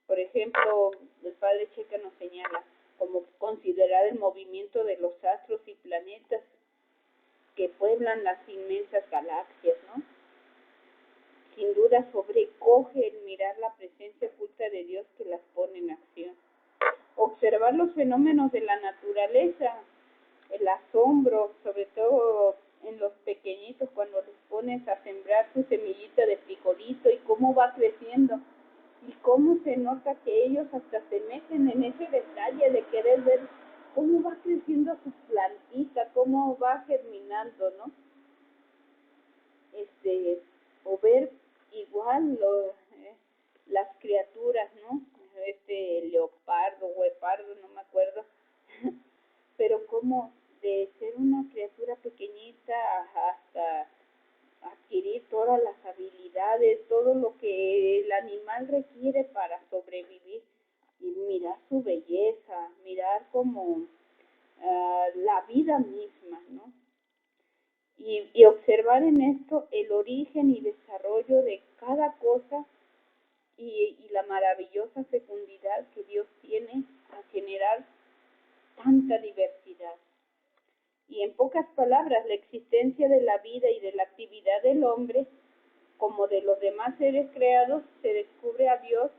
Por ejemplo, el Padre Checa nos señala como considerar el movimiento de los astros y planetas que pueblan las inmensas galaxias, ¿no? Sin duda sobrecoge el mirar la presencia oculta de Dios que las pone en acción. Observar los fenómenos de la naturaleza, el asombro, sobre todo en los pequeñitos, cuando les pones a sembrar su semillita de frijolito y cómo va creciendo y cómo se nota que ellos hasta se meten en ese detalle de querer ver cómo va creciendo su plantita, cómo va germinando, ¿no? O ver igual las criaturas, ¿no? Leopardo, huepardo, no me acuerdo, pero como de ser una criatura pequeñita hasta adquirir todas las habilidades, todo lo que el animal requiere para sobrevivir, y mirar su belleza, mirar como la vida misma, ¿no? Y observar en esto el origen y desarrollo de cada cosa y la maravillosa fecundidad que Dios tiene a generar tanta diversidad. Y en pocas palabras, la existencia de la vida y de la actividad del hombre, como de los demás seres creados, se descubre a Dios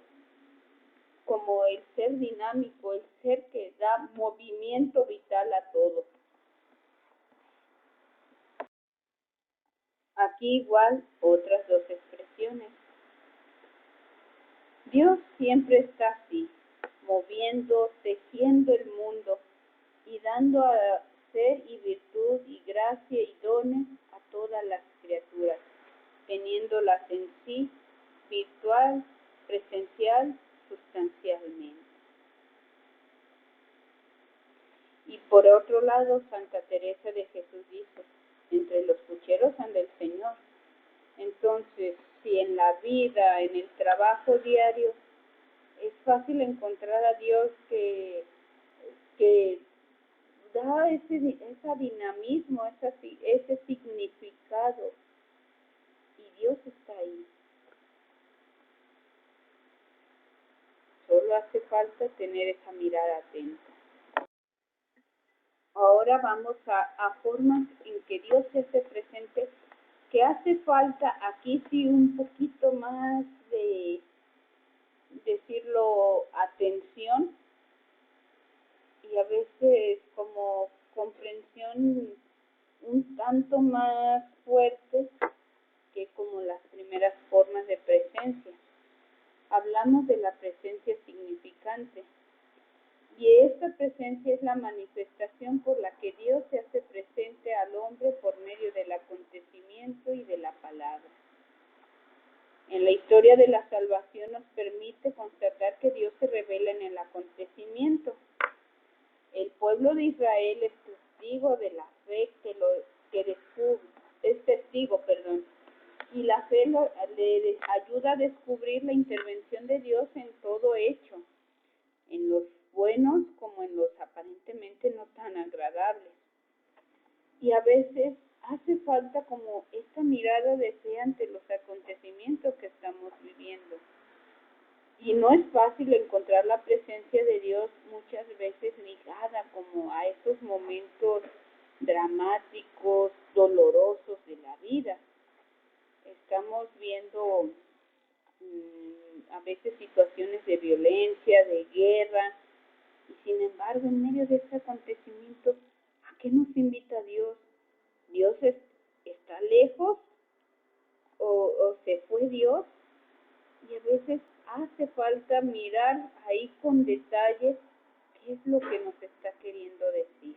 como el ser dinámico, el ser que da movimiento vital a todo. Aquí igual otras dos expresiones. Dios siempre está así, moviendo, tejiendo el mundo y dando a ser y virtud y gracia y dones a todas las criaturas, teniéndolas en sí, virtual, presencial, sustancialmente. Y por otro lado, Santa Teresa de Jesús dice, entre los pucheros anda el Señor. Entonces, si en la vida, en el trabajo diario, es fácil encontrar a Dios que da ese dinamismo, ese significado, y Dios está ahí. Solo hace falta tener esa mirada atenta. Ahora vamos a formas en que Dios se hace presente, que hace falta aquí sí un poquito más de decirlo atención y a veces como comprensión un tanto más fuerte que como las primeras formas de presencia. Hablamos de la presencia significante y esta presencia es la manifestación por la que Dios se hace presente al hombre por medio del acontecimiento y de la palabra. En la historia de la salvación nos permite constatar que Dios se revela en el acontecimiento. El pueblo de Israel es testigo de la fe y la fe le ayuda a descubrir la intervención de Dios en todo hecho, en los buenos como en los aparentemente no tan agradables. Y a veces hace falta como esta mirada de fe ante los acontecimientos que estamos viviendo. Y no es fácil encontrar la presencia de Dios muchas veces ligada como a esos momentos dramáticos, dolorosos de la vida. Estamos viendo a veces situaciones de violencia, de guerra, y sin embargo en medio de este acontecimiento, ¿a qué nos invita Dios? ¿Dios está lejos o se fue Dios? Y a veces hace falta mirar ahí con detalle qué es lo que nos está queriendo decir.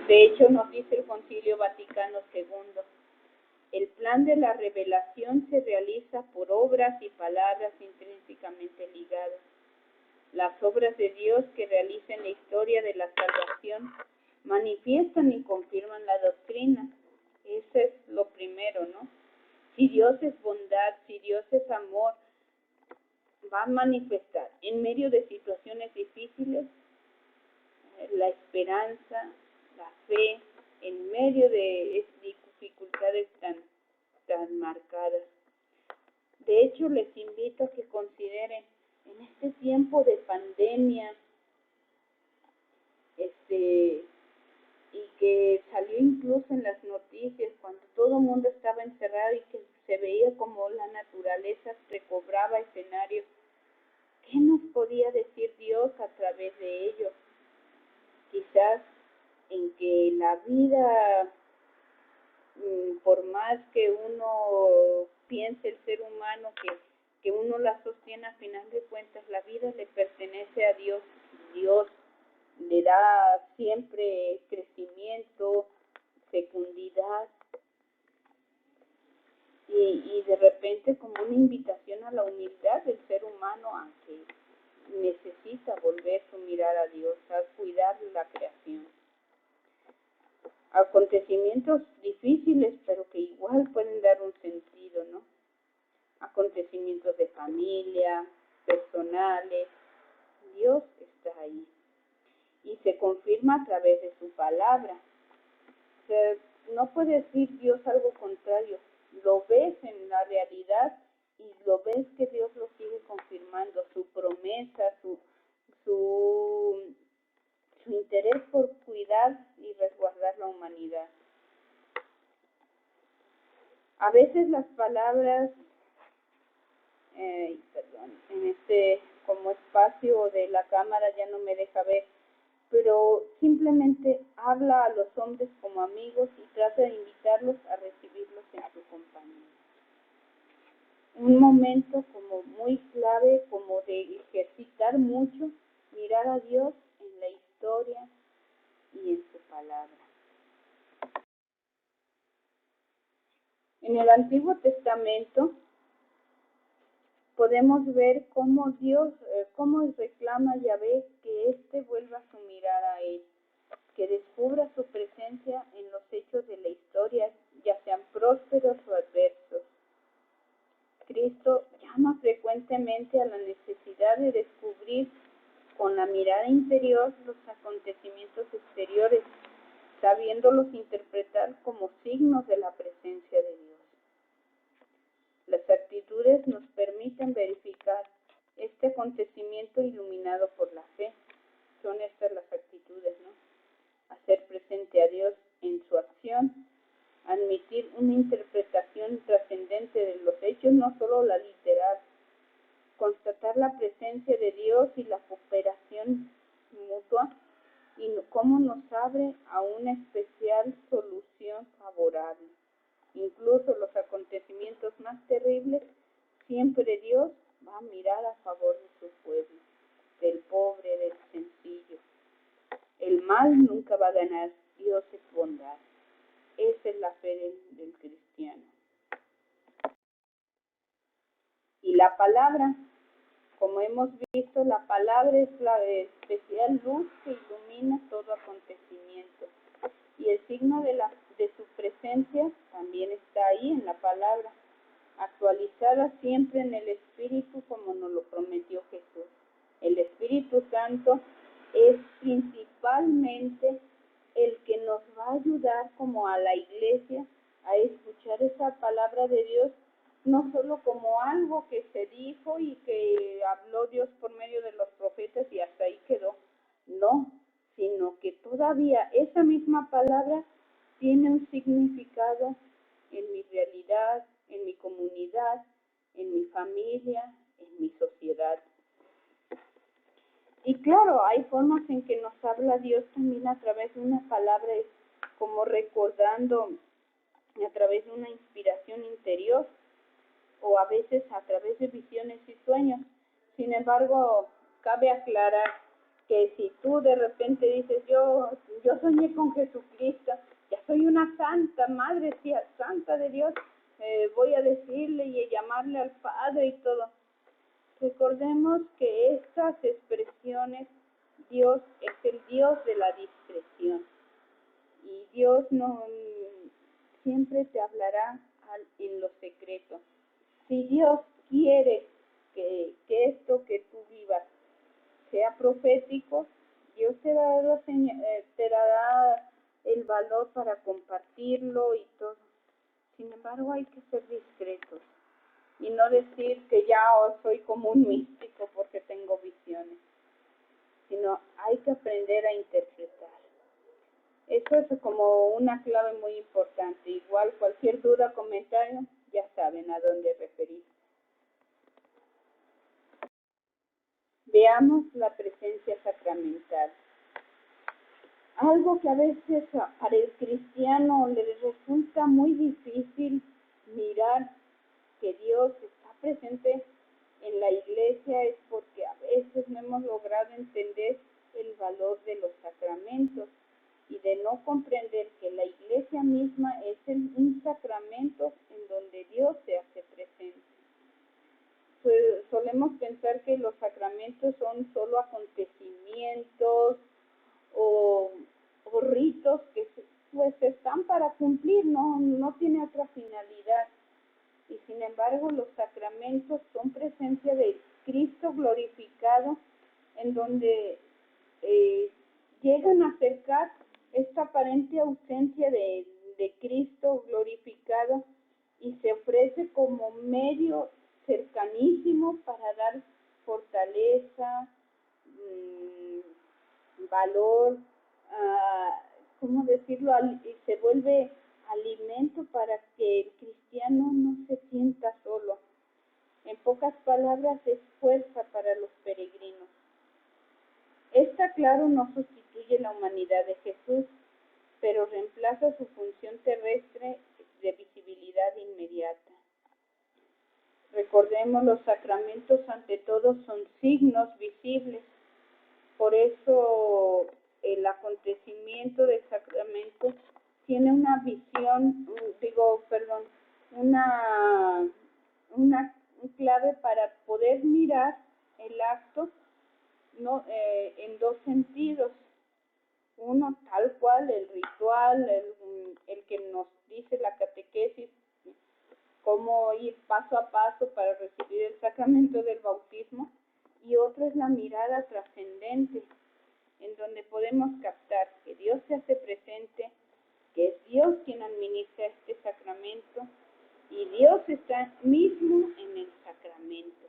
De hecho, nos dice el Concilio Vaticano II, el plan de la revelación se realiza por obras y palabras intrínsecamente ligadas. Las obras de Dios que realiza en la historia de la salvación manifiestan y confirman la doctrina. Eso es lo primero, ¿no? Si Dios es bondad, si Dios es amor, va a manifestar en medio de situaciones difíciles la esperanza, la fe, en medio de dificultades tan marcadas. De hecho, les invito a que consideren en este tiempo de pandemia, y que salió incluso en las noticias cuando todo el mundo estaba encerrado y que se veía como la naturaleza recobraba escenario. ¿Qué nos podía decir Dios a través de ello? Quizás en que la vida, por más que uno piense el ser humano que uno la sostiene, a final de cuentas la vida le pertenece a Dios. Dios le da siempre crecimiento, fecundidad y de repente como una invitación a la humildad del ser humano a que necesita volver su mirada a Dios, a cuidar la creación. Acontecimientos difíciles, pero que igual pueden dar un sentido, ¿no? Acontecimientos de familia, personales, Dios está ahí. Y se confirma a través de su palabra. O sea, no puede decir Dios algo contrario. Lo ves en la realidad y lo ves que Dios lo sigue confirmando, su promesa, su interés por cuidar y resguardar la humanidad. A veces las palabras, en este como espacio de la cámara ya no me deja ver, pero simplemente habla a los hombres como amigos y trata de invitarlos a recibirlos en su compañía. Un momento como muy clave, como de ejercitar mucho, mirar a Dios en la historia y en su palabra. En el Antiguo Testamento podemos ver cómo Dios, cómo reclama a Yahvé que éste vuelva su mirada a Él, que descubra su presencia en los hechos de la historia, ya sean prósperos o adversos. Cristo llama frecuentemente a la necesidad de descubrir con la mirada interior los acontecimientos exteriores, sabiéndolos interpretar como signos de la presencia de Dios. permiten verificar este acontecimiento iluminado por la fe. Son estas las actitudes, ¿no? Hacer presente a Dios en su acción, admitir una interpretación trascendente de los hechos, no solo la literal, constatar la presencia de Dios y la cooperación mutua, y cómo nos abre a una especial solución favorable. Incluso los acontecimientos más terribles, siempre Dios va a mirar a favor de su pueblo, del pobre, del sencillo. El mal nunca va a ganar, Dios es bondad. Esa es la fe del cristiano. Y la palabra, como hemos visto, la palabra es la especial luz que ilumina todo acontecimiento. Y el signo de su presencia también está ahí en la palabra, actualizada siempre en el Espíritu como nos lo prometió Jesús. El Espíritu Santo es principalmente el que nos va a ayudar como a la iglesia a escuchar esa palabra de Dios, no solo como algo que se dijo y que habló Dios por medio de los profetas y hasta ahí quedó. No, sino que todavía esa misma palabra tiene un significado en mi realidad, en mi comunidad, en mi familia, en mi sociedad. Y claro, hay formas en que nos habla Dios también a través de una palabra, como recordando a través de una inspiración interior, o a veces a través de visiones y sueños. Sin embargo, cabe aclarar que si tú de repente dices, yo soñé con Jesucristo, ya soy una santa, madre santa de Dios, voy a decirle y a llamarle al Padre y todo. Recordemos que estas expresiones, Dios es el Dios de la discreción. Y Dios no siempre te hablará en lo secreto. Si Dios quiere que esto que tú vivas sea profético, Dios te dará el valor para compartirlo y todo. Sin embargo, hay que ser discretos y no decir que ya soy como un místico porque tengo visiones, sino hay que aprender a interpretar. Eso es como una clave muy importante. Igual cualquier duda, comentario, ya saben a dónde referir. Veamos la presencia sacramental. Algo que a veces para el cristiano le resulta muy difícil mirar que Dios está presente en la iglesia es porque a veces no hemos logrado entender el valor de los sacramentos y de no comprender que la iglesia misma es un sacramento en donde Dios se hace presente. Solemos pensar que los sacramentos son solo acontecimientos o ritos que pues están para cumplir, no tiene otra finalidad. Y sin embargo los sacramentos son presencia de Cristo glorificado, en donde llegan a acercar esta aparente ausencia de Cristo glorificado y se ofrece como medio cercanísimo para dar fortaleza, valor, ¿cómo decirlo? Y se vuelve alimento para que el cristiano no se sienta solo. En pocas palabras, es fuerza para los peregrinos. Esta, claro, no sustituye la humanidad de Jesús, pero reemplaza su función terrestre de visibilidad inmediata. Recordemos, los sacramentos ante todo son signos visibles. Por eso el acontecimiento del sacramento tiene una visión, una clave para poder mirar el acto en dos sentidos. Uno, tal cual, el ritual, el que nos dice la catequesis, cómo ir paso a paso para recibir el sacramento del bautismo, y otro es la mirada trascendente, en donde podemos captar que Dios se hace presente, que es Dios quien administra este sacramento, y Dios está mismo en el sacramento.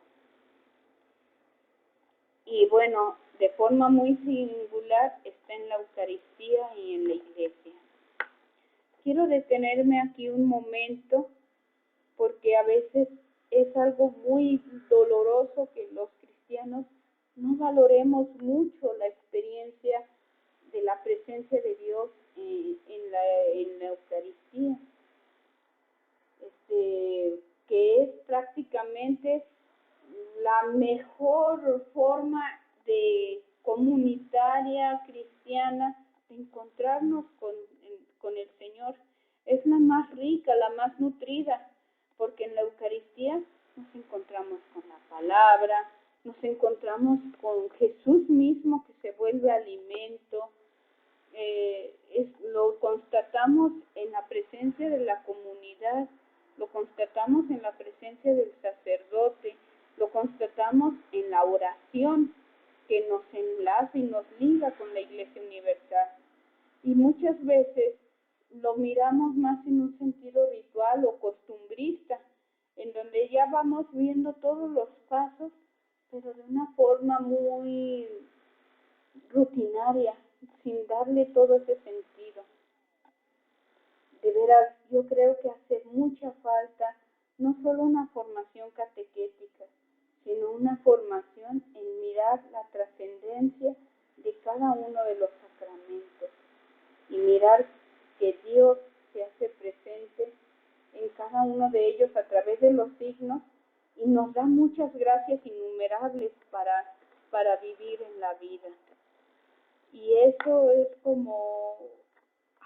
Y bueno, de forma muy singular está en la Eucaristía y en la Iglesia. Quiero detenerme aquí un momento porque a veces es algo muy doloroso que los cristianos no valoremos mucho la experiencia de la presencia de Dios en la Eucaristía, que es prácticamente la mejor forma de comunitaria cristiana de encontrarnos con el Señor. Es la más rica, la más nutrida, porque en la Eucaristía nos encontramos con la palabra, nos encontramos con Jesús mismo que se vuelve alimento. Lo constatamos en la presencia de la comunidad, lo constatamos en la presencia del sacerdote, lo constatamos en la oración que nos enlaza y nos liga con la Iglesia Universal. Y muchas veces lo miramos más en un sentido ritual o costumbrista, en donde ya vamos viendo todos los pasos, pero de una forma muy rutinaria, sin darle todo ese sentido. De veras, yo creo que hace mucha falta no solo una formación catequética, sino una formación en mirar la trascendencia de cada uno de los sacramentos y mirar que Dios se hace presente en cada uno de ellos a través de los signos y nos da muchas gracias innumerables para vivir en la vida. Y eso es como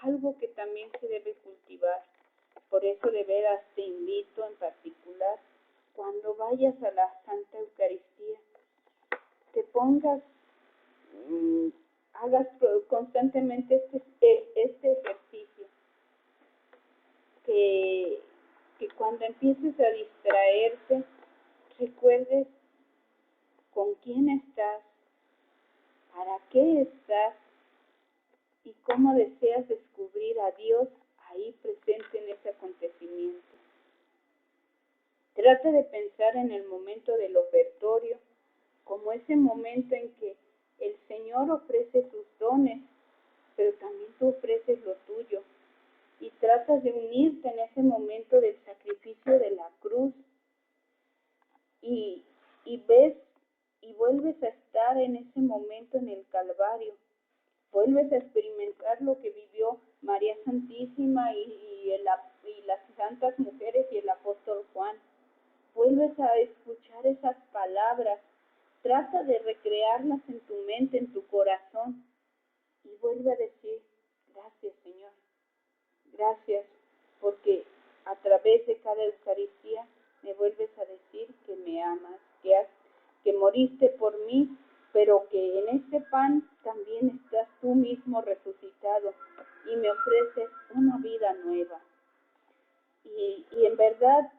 algo que también se debe cultivar. Por eso de veras te invito en particular, cuando vayas a la Santa Eucaristía, te pongas, hagas constantemente este ejercicio, que cuando empieces a distraerte, recuerdes con quién estás, para qué estás y cómo deseas descubrir a Dios ahí presente en ese acontecimiento. Trata de pensar en el momento del ofertorio como ese momento en que el Señor ofrece sus dones, pero también tú ofreces lo tuyo. Y tratas de unirte en ese momento del sacrificio de la cruz. Y ves y vuelves a estar en ese momento en el Calvario. Vuelves a experimentar lo que vivió María Santísima y las santas mujeres y el apóstol Juan. Vuelves a escuchar esas palabras. Trata de recrearlas en tu mente, en tu corazón. Y vuelve a decir, gracias Señor. Gracias porque a través de cada Eucaristía me vuelves a decir que me amas, que moriste por mí, pero que en este pan también estás tú mismo resucitado y me ofreces una vida nueva. Y en verdad,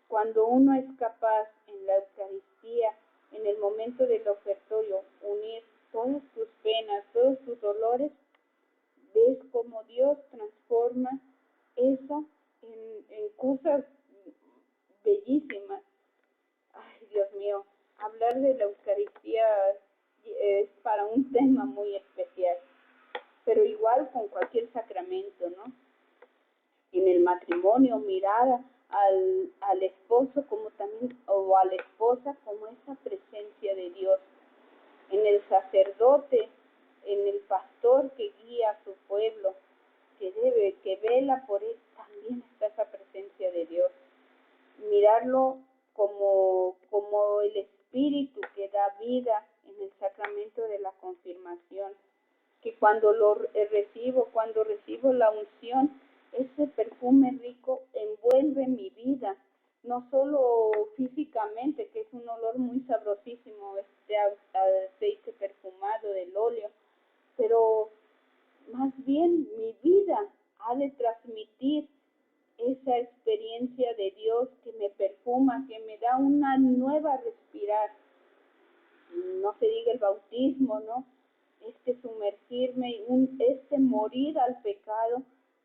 cuando uno es capaz en la Eucaristía, en el momento del ofertorio, unir todas tus penas, todos tus dolores, ves cómo Dios transforma eso en cosas bellísimas. Ay, Dios mío, hablar de la Eucaristía es para un tema muy especial, pero igual con cualquier sacramento, ¿no? En el matrimonio, mirar al esposo como también, o a la esposa como esa presencia de Dios. En el sacerdote, en el pastor que guía a su pueblo, que vela por él, también está esa presencia de Dios. Mirarlo como el Espíritu que da vida en el sacramento de la confirmación, que cuando recibo la unción, ese perfume rico envuelve mi vida, no solo físicamente, que es un olor muy sabrosísimo, este aceite perfumado del óleo, pero más bien mi vida ha de transmitir esa experiencia de Dios que me perfuma, que me da una nueva respirar. No se diga el bautismo, ¿no? Sumergirme, morir al pecado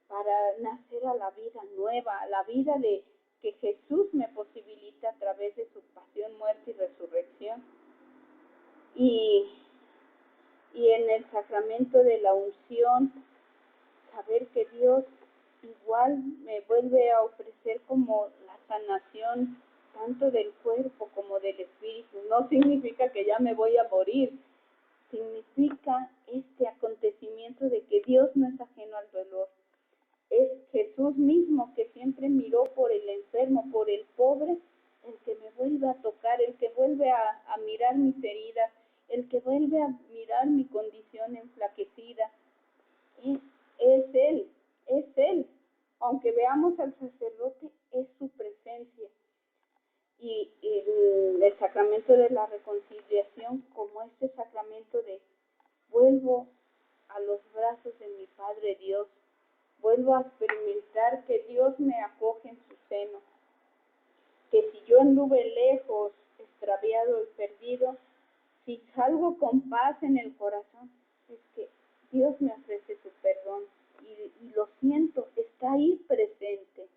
para nacer a la vida nueva, a la vida de que Jesús me posibilita a través de su pasión, muerte y resurrección. de la unción, saber que Dios igual me vuelve a ofrecer como la sanación tanto del cuerpo como del espíritu. No significa que ya me voy a morir, significa este acontecimiento de que Dios no es ajeno al dolor. Es Jesús mismo que siempre miró por el enfermo, por el pobre, el que me vuelve a tocar, el que vuelve a mirar mis heridas, el que vuelve a mirar mi condición enflaquecida. Es Él. Aunque veamos al sacerdote, es su presencia. Y el sacramento de la reconciliación como este sacramento de vuelvo a los brazos de mi Padre Dios, vuelvo a experimentar que Dios me acoge en su seno, que si yo anduve lejos, extraviado y perdido, si salgo con paz en el corazón, es que Dios me ofrece su perdón y lo siento, está ahí presente.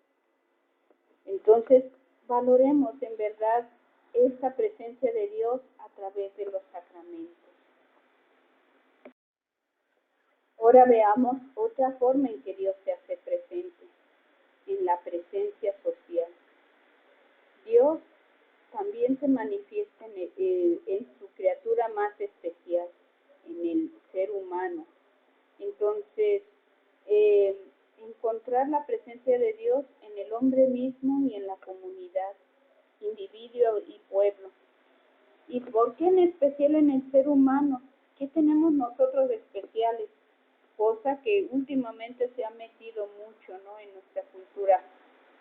Entonces, valoremos en verdad esta presencia de Dios a través de los sacramentos. Ahora veamos otra forma en que Dios se hace presente, en la presencia social. Dios también se manifiesta en su criatura más especial, en el ser humano. Entonces, encontrar la presencia de Dios en el hombre mismo y en la comunidad, individuo y pueblo. ¿Y por qué en especial en el ser humano? ¿Qué tenemos nosotros de especiales? Cosa que últimamente se ha metido mucho, ¿no?, en nuestra cultura.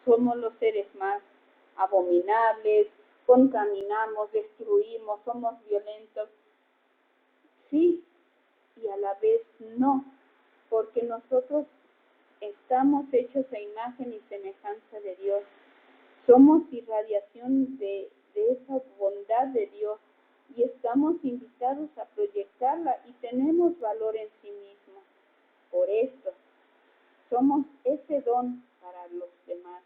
Somos los seres más abominables, contaminamos, destruimos, somos violentos. Sí, y a la vez no, porque nosotros estamos hechos a imagen y semejanza de Dios. Somos irradiación de esa bondad de Dios y estamos invitados a proyectarla y tenemos valor en sí mismos. Por esto, somos ese don para los demás.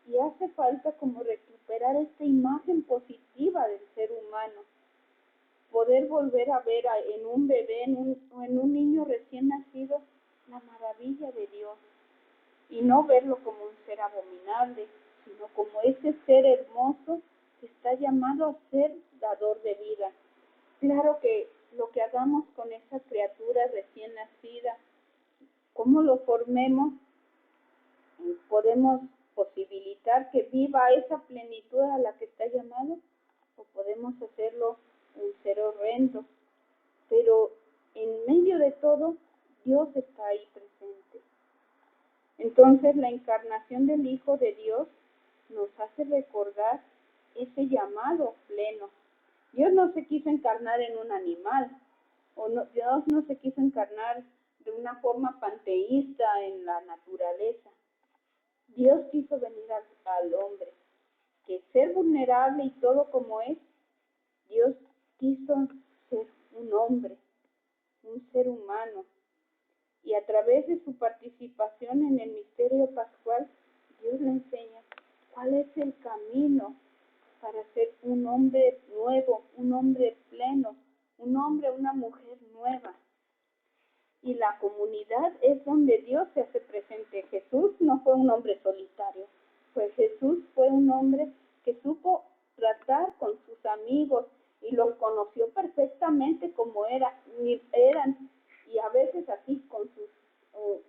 Y hace falta como recuperar esta imagen positiva del ser humano. Poder volver a ver en un bebé, en un niño recién nacido, la maravilla de Dios. Y no verlo como un ser abominable, sino como ese ser hermoso que está llamado a ser dador de vida. Claro que lo que hagamos con esa criatura recién nacida, cómo lo formemos, podemos posibilitar que viva esa plenitud a la que está llamado, o podemos hacerlo un ser horrendo. Pero en medio de todo, Dios está ahí presente. Entonces, la encarnación del Hijo de Dios nos hace recordar ese llamado pleno. Dios no se quiso encarnar en un animal, Dios no se quiso encarnar de una forma panteísta en la naturaleza. Dios quiso venir al hombre, que ser vulnerable y todo como es, Dios quiso ser un hombre, un ser humano. Y a través de su participación en el misterio pascual, Dios le enseña cuál es el camino para ser un hombre nuevo, un hombre pleno, un hombre, una mujer nueva. Y la comunidad es donde Dios se hace presente. Jesús no fue un hombre solitario, pues Jesús fue un hombre que supo tratar con sus amigos y los conoció perfectamente como eran, y a veces así con sus,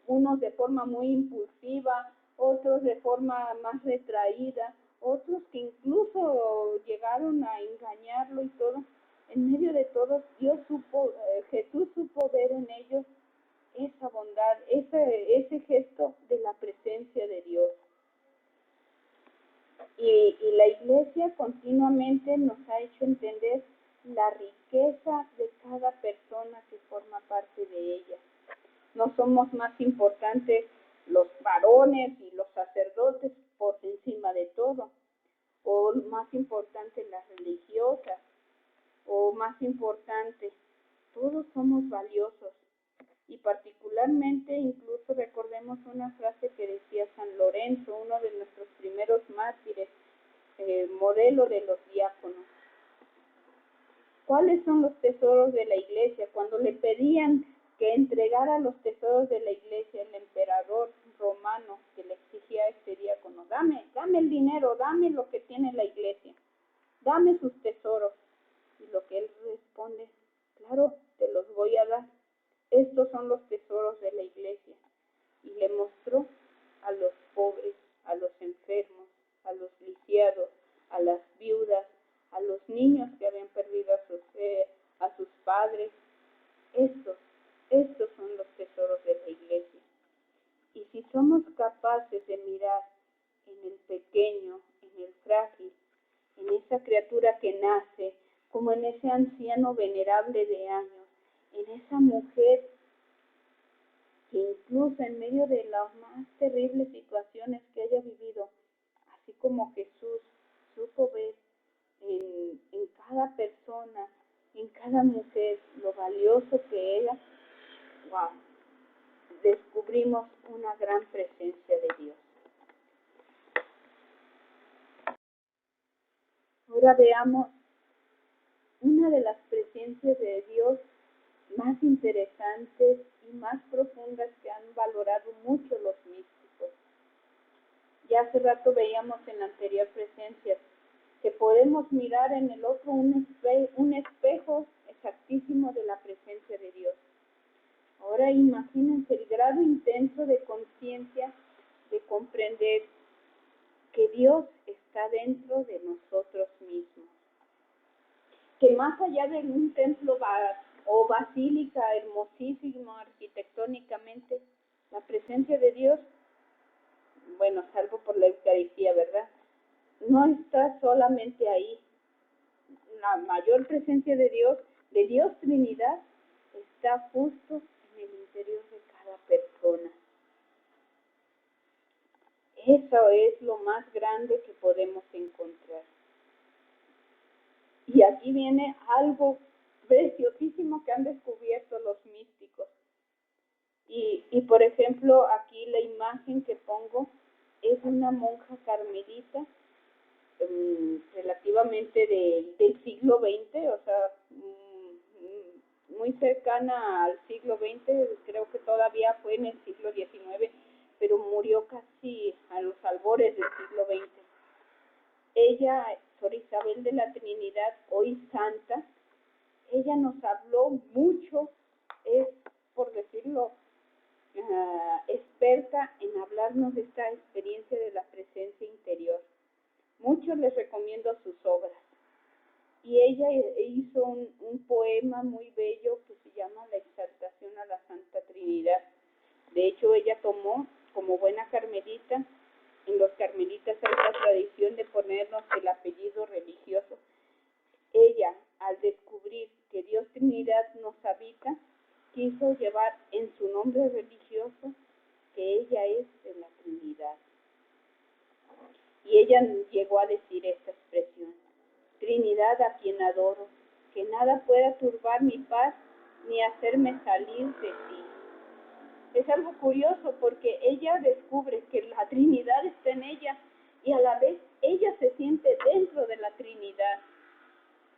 unos de forma muy impulsiva, otros de forma más retraída, otros que incluso llegaron a engañarlo y todo. En medio de todo, Jesús supo ver en ellos esa bondad, ese gesto de la presencia de Dios. Y la Iglesia continuamente nos ha hecho entender la riqueza de cada persona que forma parte de ella. No somos más importantes los varones y los sacerdotes por encima de todo, o más importantes las religiosas, o más importantes, todos somos valiosos. Y particularmente, incluso recordemos una frase que decía San Lorenzo, uno de nuestros primeros mártires, modelo de los diáconos. ¿Cuáles son los tesoros de la Iglesia? Cuando le pedían que entregara los tesoros de la iglesia, el emperador romano que le exigía a este diácono, dame el dinero, dame lo que tiene la iglesia, dame sus tesoros. Y lo que él responde, claro, te los voy a dar, estos son los tesoros de la iglesia. Y le mostró a los pobres, a los enfermos, a los lisiados, a las viudas, a los niños que habían perdido a sus padres. Estos son los tesoros de la iglesia. Y si somos capaces de mirar en el pequeño, en el frágil, en esa criatura que nace, como en ese anciano venerable de años, en esa mujer que incluso en medio de las más terribles situaciones que haya vivido, así como Jesús supo ver en cada persona, en cada mujer, lo valioso que era, wow, descubrimos una gran presencia de Dios. Ahora veamos una de las presencias de Dios más interesantes y más profundas que han valorado mucho los místicos. Ya hace rato veíamos en la anterior presencia que podemos mirar en el otro un espejo exactísimo de la presencia de Dios. Ahora imagínense el grado intenso de conciencia de comprender que Dios está dentro de nosotros mismos. Que más allá de un templo o basílica hermosísimo arquitectónicamente, la presencia de Dios, bueno, salvo por la Eucaristía, ¿verdad? No está solamente ahí. La mayor presencia de Dios Trinidad, está justo en el interior de cada persona. Eso es lo más grande que podemos encontrar. Y aquí viene algo preciosísimo que han descubierto los místicos. Y por ejemplo, aquí la imagen que pongo es una monja carmelita relativamente del siglo XX, o sea, muy cercana al siglo XX, creo que todavía fue en el siglo XIX, pero murió casi a los albores del siglo XX. Ella, Sor Isabel de la Trinidad, hoy santa, ella nos habló mucho, es, por decirlo, experta en hablarnos de esta experiencia de la presencia interior. Muchos les recomiendo sus obras. Y ella hizo un poema muy bello que se llama La exaltación a la Santa Trinidad. De hecho, ella tomó, como buena carmelita, en los carmelitas hay la tradición de ponernos el apellido religioso. Ella, al descubrir que Dios Trinidad nos habita, quiso llevar en su nombre religioso que ella es de la Trinidad. Y ella llegó a decir esta expresión: Trinidad a quien adoro, que nada pueda turbar mi paz ni hacerme salir de ti. Es algo curioso porque ella descubre que la Trinidad está en ella y a la vez ella se siente dentro de la Trinidad.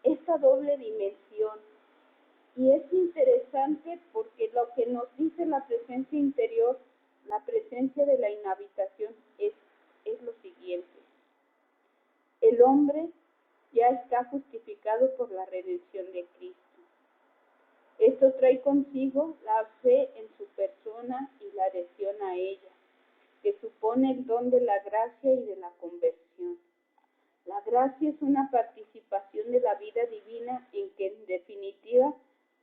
Esta doble dimensión. Y es interesante porque lo que nos dice la presencia interior, la presencia de la inhabitación, es lo siguiente. El hombre ya está justificado por la redención de Cristo. Esto trae consigo la fe en su persona y la adhesión a ella, que supone el don de la gracia y de la conversión. La gracia es una participación de la vida divina en que, en definitiva,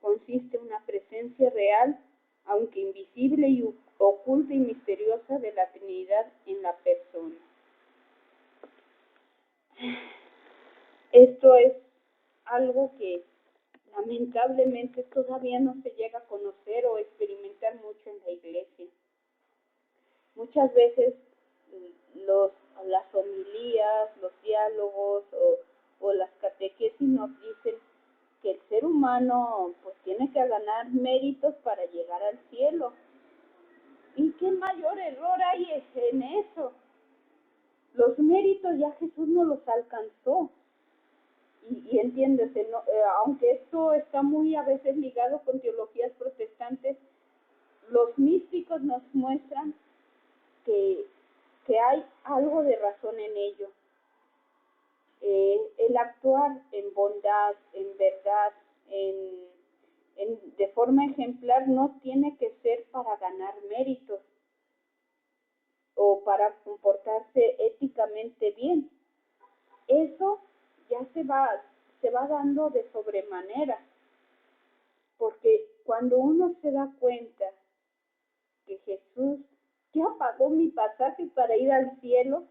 consiste una presencia real, aunque invisible y oculta y misteriosa, de la Trinidad en la persona. Esto es algo que lamentablemente todavía no se llega a conocer o experimentar mucho en la iglesia. Muchas veces las homilías, los diálogos o las catequesis nos dicen que el ser humano pues tiene que ganar méritos para llegar al cielo. ¿Y qué mayor error hay en eso? Los méritos ya Jesús no los alcanzó. y entiéndese, ¿no? Aunque esto está muy a veces ligado con teologías protestantes, los místicos nos muestran que hay algo de razón en ello. El actuar en bondad, en verdad, de forma ejemplar no tiene que ser para ganar méritos o para comportarse éticamente bien. Eso ya se va dando de sobremanera, porque cuando uno se da cuenta que Jesús ya pagó mi pasaje para ir al cielo,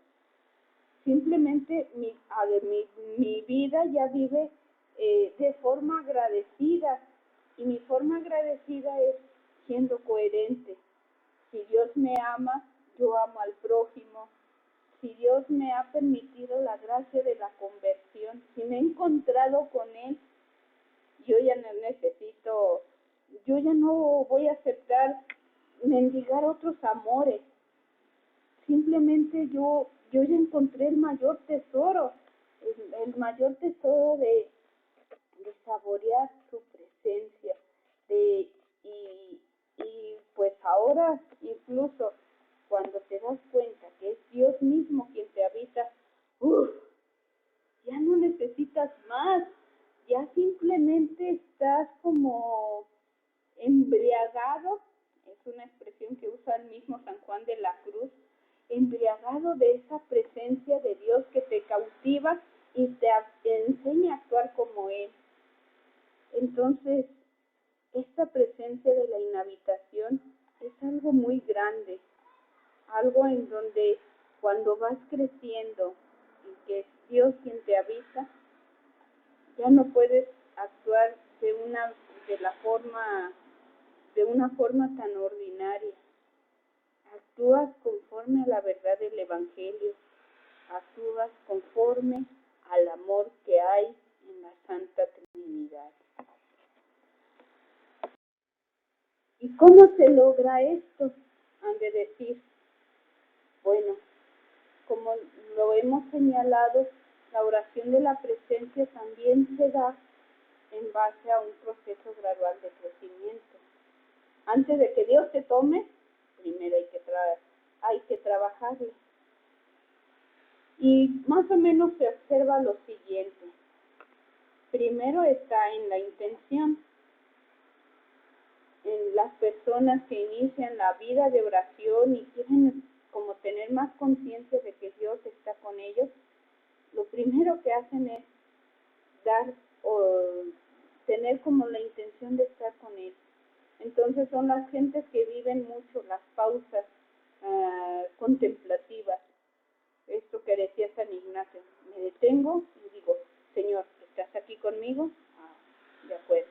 simplemente mi vida ya vive de forma agradecida, y mi forma agradecida es siendo coherente. Si Dios me ama, yo amo al prójimo. Si Dios me ha permitido la gracia de la conversión, si me he encontrado con Él, yo ya no necesito, yo ya no voy a aceptar mendigar otros amores. Simplemente yo ya encontré el mayor tesoro, el mayor tesoro de saborear su presencia, y pues ahora incluso cuando te das cuenta que es Dios mismo quien te habita, ya no necesitas más, ya simplemente estás como embriagado, es una expresión que usa el mismo San Juan de la Cruz, embriagado de esa presencia de Dios que te cautiva y te enseña a actuar como Él. Entonces, esta presencia de la inhabitación es algo muy grande, algo en donde cuando vas creciendo y que es Dios quien te habita, ya no puedes actuar de una forma tan ordinaria. Actúas conforme a la verdad del Evangelio, actúas conforme al amor que hay en la Santa Trinidad. ¿Y cómo se logra esto? Han de decir, bueno, como lo hemos señalado, la oración de la presencia también se da en base a un proceso gradual de crecimiento. Antes de que Dios te tome, primero hay que trabajarle. Y más o menos se observa lo siguiente. Primero está en la intención. En las personas que inician la vida de oración y quieren como tener más conciencia de que Dios está con ellos, lo primero que hacen es dar o tener como la intención de estar con Él. Entonces son las gentes que viven mucho las pausas contemplativas. Esto que decía San Ignacio, me detengo y digo, Señor, ¿estás aquí conmigo? De acuerdo.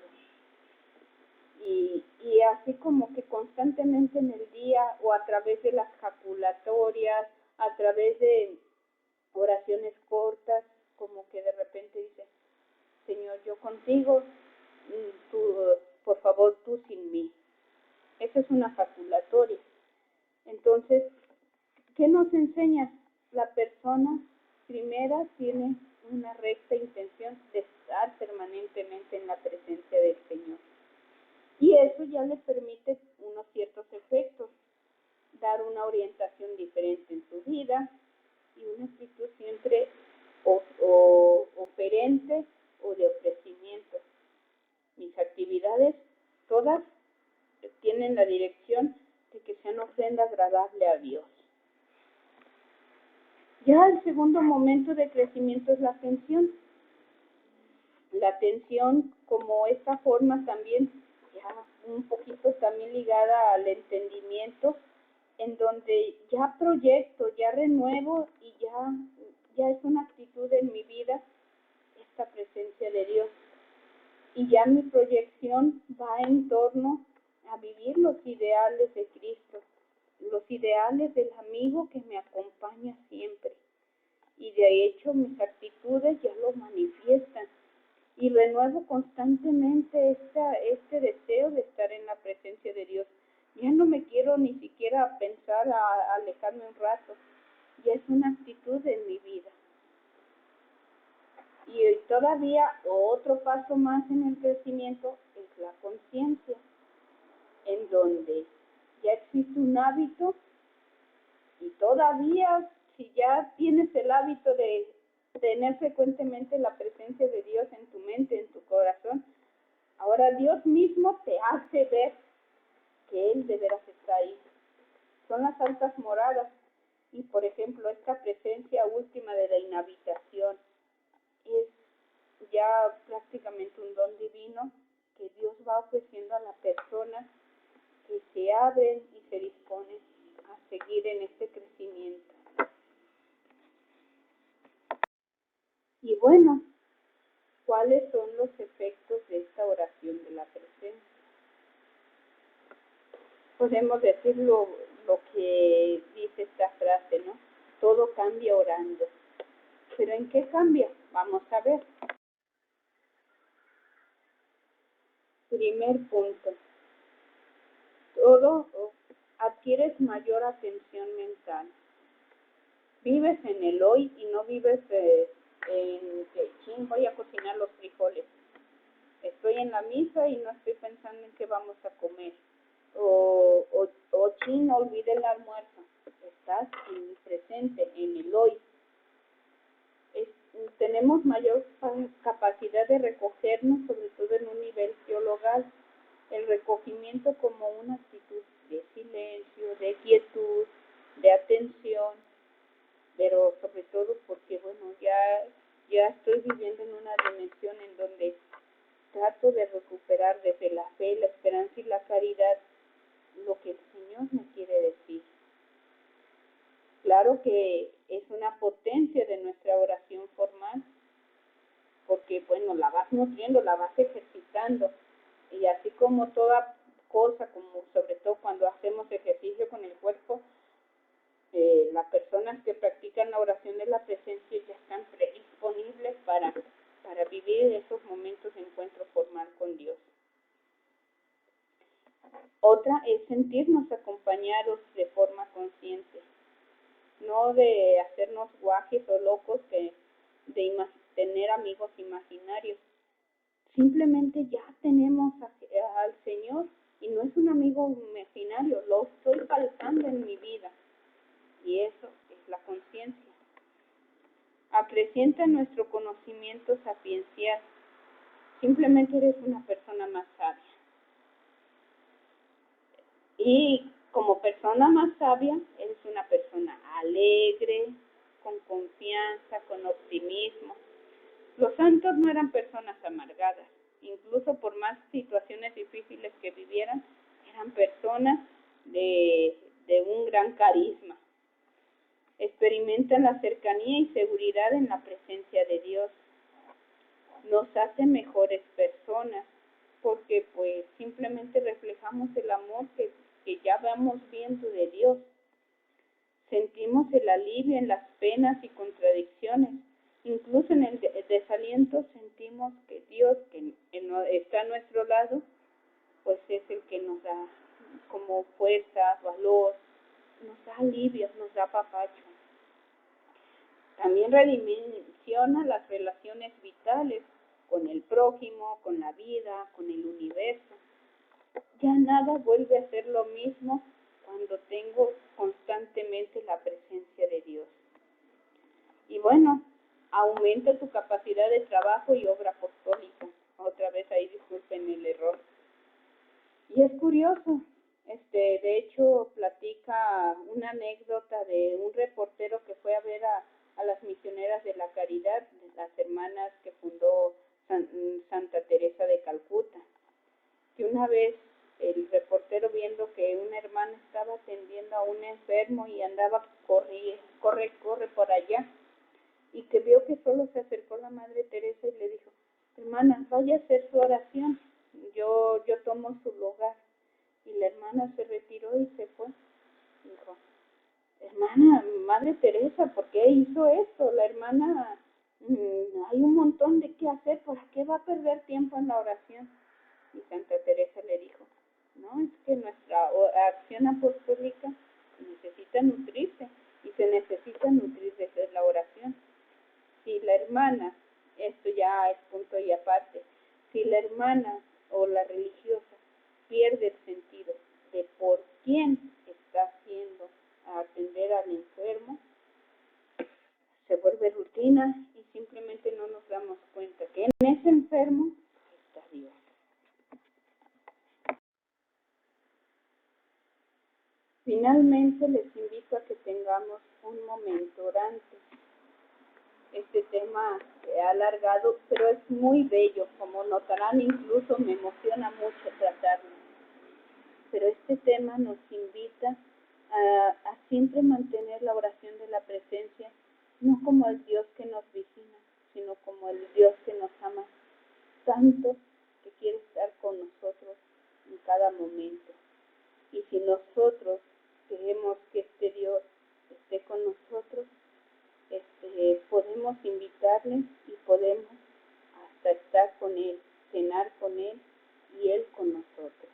Y así como que constantemente en el día o a través de las jaculatorias, a través de oraciones cortas, como que de repente dice, Señor, yo contigo, tú, por favor, tú sin mí. Esa es una jaculatoria. Entonces, ¿qué nos enseña? La persona primera tiene una recta intención de estar permanentemente en la presencia del Señor. Y eso ya le permite unos ciertos efectos, dar una orientación diferente en su vida y una actitud siempre oferente o de ofrecimiento. Mis actividades todas tienen la dirección de que sean ofrenda agradable a Dios. Ya el segundo momento de crecimiento es la atención. La atención como esta forma también, ya un poquito también ligada al entendimiento, en donde ya proyecto, ya renuevo y ya es una actitud en mi vida esta presencia de Dios. Y ya mi proyección va en torno a vivir los ideales de Cristo, los ideales del amigo que me acompaña siempre. Y de hecho mis actitudes ya lo manifiestan. Y renuevo constantemente este deseo de estar en la presencia de Dios. Ya no me quiero ni siquiera pensar a alejarme un rato. Ya es una actitud en mi vida. Y todavía otro paso más en el crecimiento es la conciencia, en donde ya existe un hábito y todavía si ya tienes el hábito de tener frecuentemente la presencia de Dios en tu mente, en tu corazón, ahora Dios mismo te hace ver que Él de veras está ahí. Son las altas moradas y, por ejemplo, esta presencia última de la inhabitación es ya prácticamente un don divino que Dios va ofreciendo a la persona que se abren y se disponen a seguir en este crecimiento. Y bueno, ¿cuáles son los efectos de esta oración de la presencia? Podemos decir lo que dice esta frase, ¿no? Todo cambia orando. ¿Pero en qué cambia? Vamos a ver. Primer punto. Todo adquieres mayor atención mental. Vives en el hoy y no vives en que voy a cocinar los frijoles. Estoy en la misa y no estoy pensando en qué vamos a comer. O olvidé el almuerzo. Estás en el presente, en el hoy. Tenemos mayor capacidad de recogernos, sobre todo en un nivel teologal. El recogimiento como una actitud de silencio, de quietud, de atención, pero sobre todo porque, bueno, ya estoy viviendo en una dimensión en donde trato de recuperar desde la fe, la esperanza y la caridad lo que el Señor me quiere decir. Claro que es una potencia de nuestra oración formal, porque, bueno, la vas nutriendo, la vas ejercitando, y así como toda cosa, como sobre todo cuando hacemos ejercicio con el cuerpo, las personas que practican la oración de la presencia ya están predisponibles para vivir esos momentos de encuentro formal con Dios. Otra es sentirnos acompañados de forma consciente, no de hacernos guajes o locos de tener amigos imaginarios. Simplemente ya tenemos al Señor y no es un amigo imaginario, lo estoy palpando en mi vida. Y eso es la conciencia. Acrecienta nuestro conocimiento sapiencial. Simplemente eres una persona más sabia. Y como persona más sabia, eres una persona alegre, con confianza, con optimismo. Los santos no eran personas amargadas. Incluso por más situaciones difíciles que vivieran, eran personas de un gran carisma. Experimentan la cercanía y seguridad en la presencia de Dios. Nos hace mejores personas porque pues simplemente reflejamos el amor que ya vamos viendo de Dios. Sentimos el alivio en las penas y contradicciones. Incluso en el desaliento sentimos que Dios, que está a nuestro lado, pues es el que nos da como fuerza, valor, nos da alivio, nos da apapacho. También redimensiona las relaciones vitales con el prójimo, con la vida, con el universo. Ya nada vuelve a ser lo mismo cuando tengo constantemente la presencia de Dios. Y bueno, aumenta tu capacidad de trabajo y obra apostólica. Otra vez ahí disculpen el error. Y es curioso, de hecho platica una anécdota de un reportero que fue a ver a las misioneras de la caridad, de las hermanas que fundó Santa Teresa de Calcuta, que una vez el reportero, viendo que una hermana estaba atendiendo a un enfermo y andaba corre por allá, y que vio que solo se acercó la Madre Teresa y le dijo: hermana, vaya a hacer su oración, yo tomo su lugar. Y la hermana se retiró y se fue. Dijo: hermana, Madre Teresa, ¿por qué hizo esto? La hermana, hay un montón de qué hacer, ¿por qué va a perder tiempo en la oración? Y Santa Teresa le dijo: no, es que nuestra acción apostólica necesita nutrirse, y se necesita nutrir desde la oración. Si la hermana esto ya es punto y aparte, si la hermana o la religiosa pierde el sentido de por quién está haciendo a atender al enfermo, se vuelve rutina y simplemente no nos damos cuenta que en ese enfermo está Dios. Finalmente les invito a que tengamos un momento orante. Este tema se ha alargado, pero es muy bello, como notarán, incluso me emociona mucho tratarlo. Pero este tema nos invita a siempre mantener la oración de la presencia, no como el Dios que nos vigila, sino como el Dios que nos ama tanto, que quiere estar con nosotros en cada momento. Y si nosotros queremos que este Dios esté con nosotros, podemos invitarle y podemos hasta estar con Él, cenar con Él y Él con nosotros.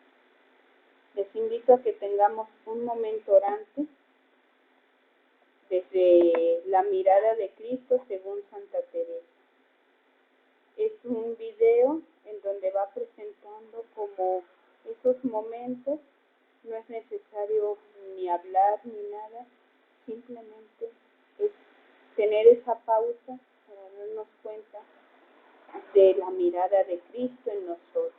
Les invito a que tengamos un momento orante desde la mirada de Cristo según Santa Teresa. Es un video en donde va presentando como esos momentos. No es necesario ni hablar ni nada, simplemente es tener esa pausa para darnos cuenta de la mirada de Cristo en nosotros.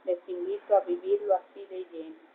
Les invito a vivirlo así de lleno.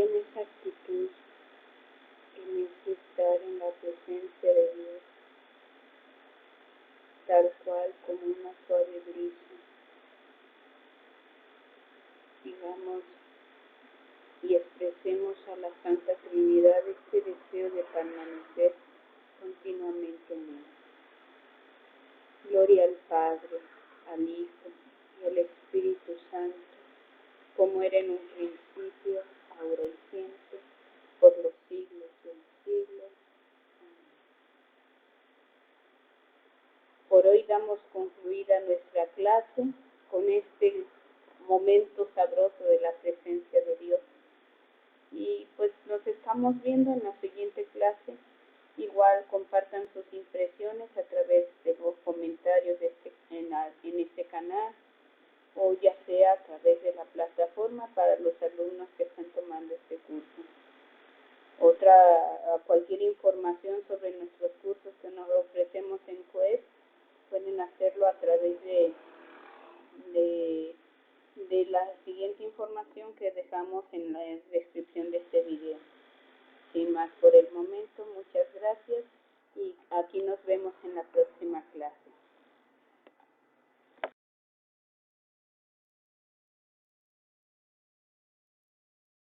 tienes actitud en ese estar en la presencia de Dios, tal cual como una suave brisa, digamos, y expresemos a la Santa Trinidad este deseo de permanecer continuamente en Él. Gloria al Padre, al Hijo y al Espíritu Santo, como era en un principio, ahora y siempre, por los siglos de los siglos. Amén. Por hoy damos concluida nuestra clase con este momento sabroso de la presencia de Dios. Y pues nos estamos viendo en la siguiente clase. Igual compartan sus impresiones a través de los comentarios de en este canal, o ya sea a través de la plataforma para los alumnos que están tomando este curso. Cualquier información sobre nuestros cursos que nos ofrecemos en CUES, pueden hacerlo a través de la siguiente información que dejamos en la descripción de este video. Sin más por el momento, muchas gracias y aquí nos vemos en la próxima clase.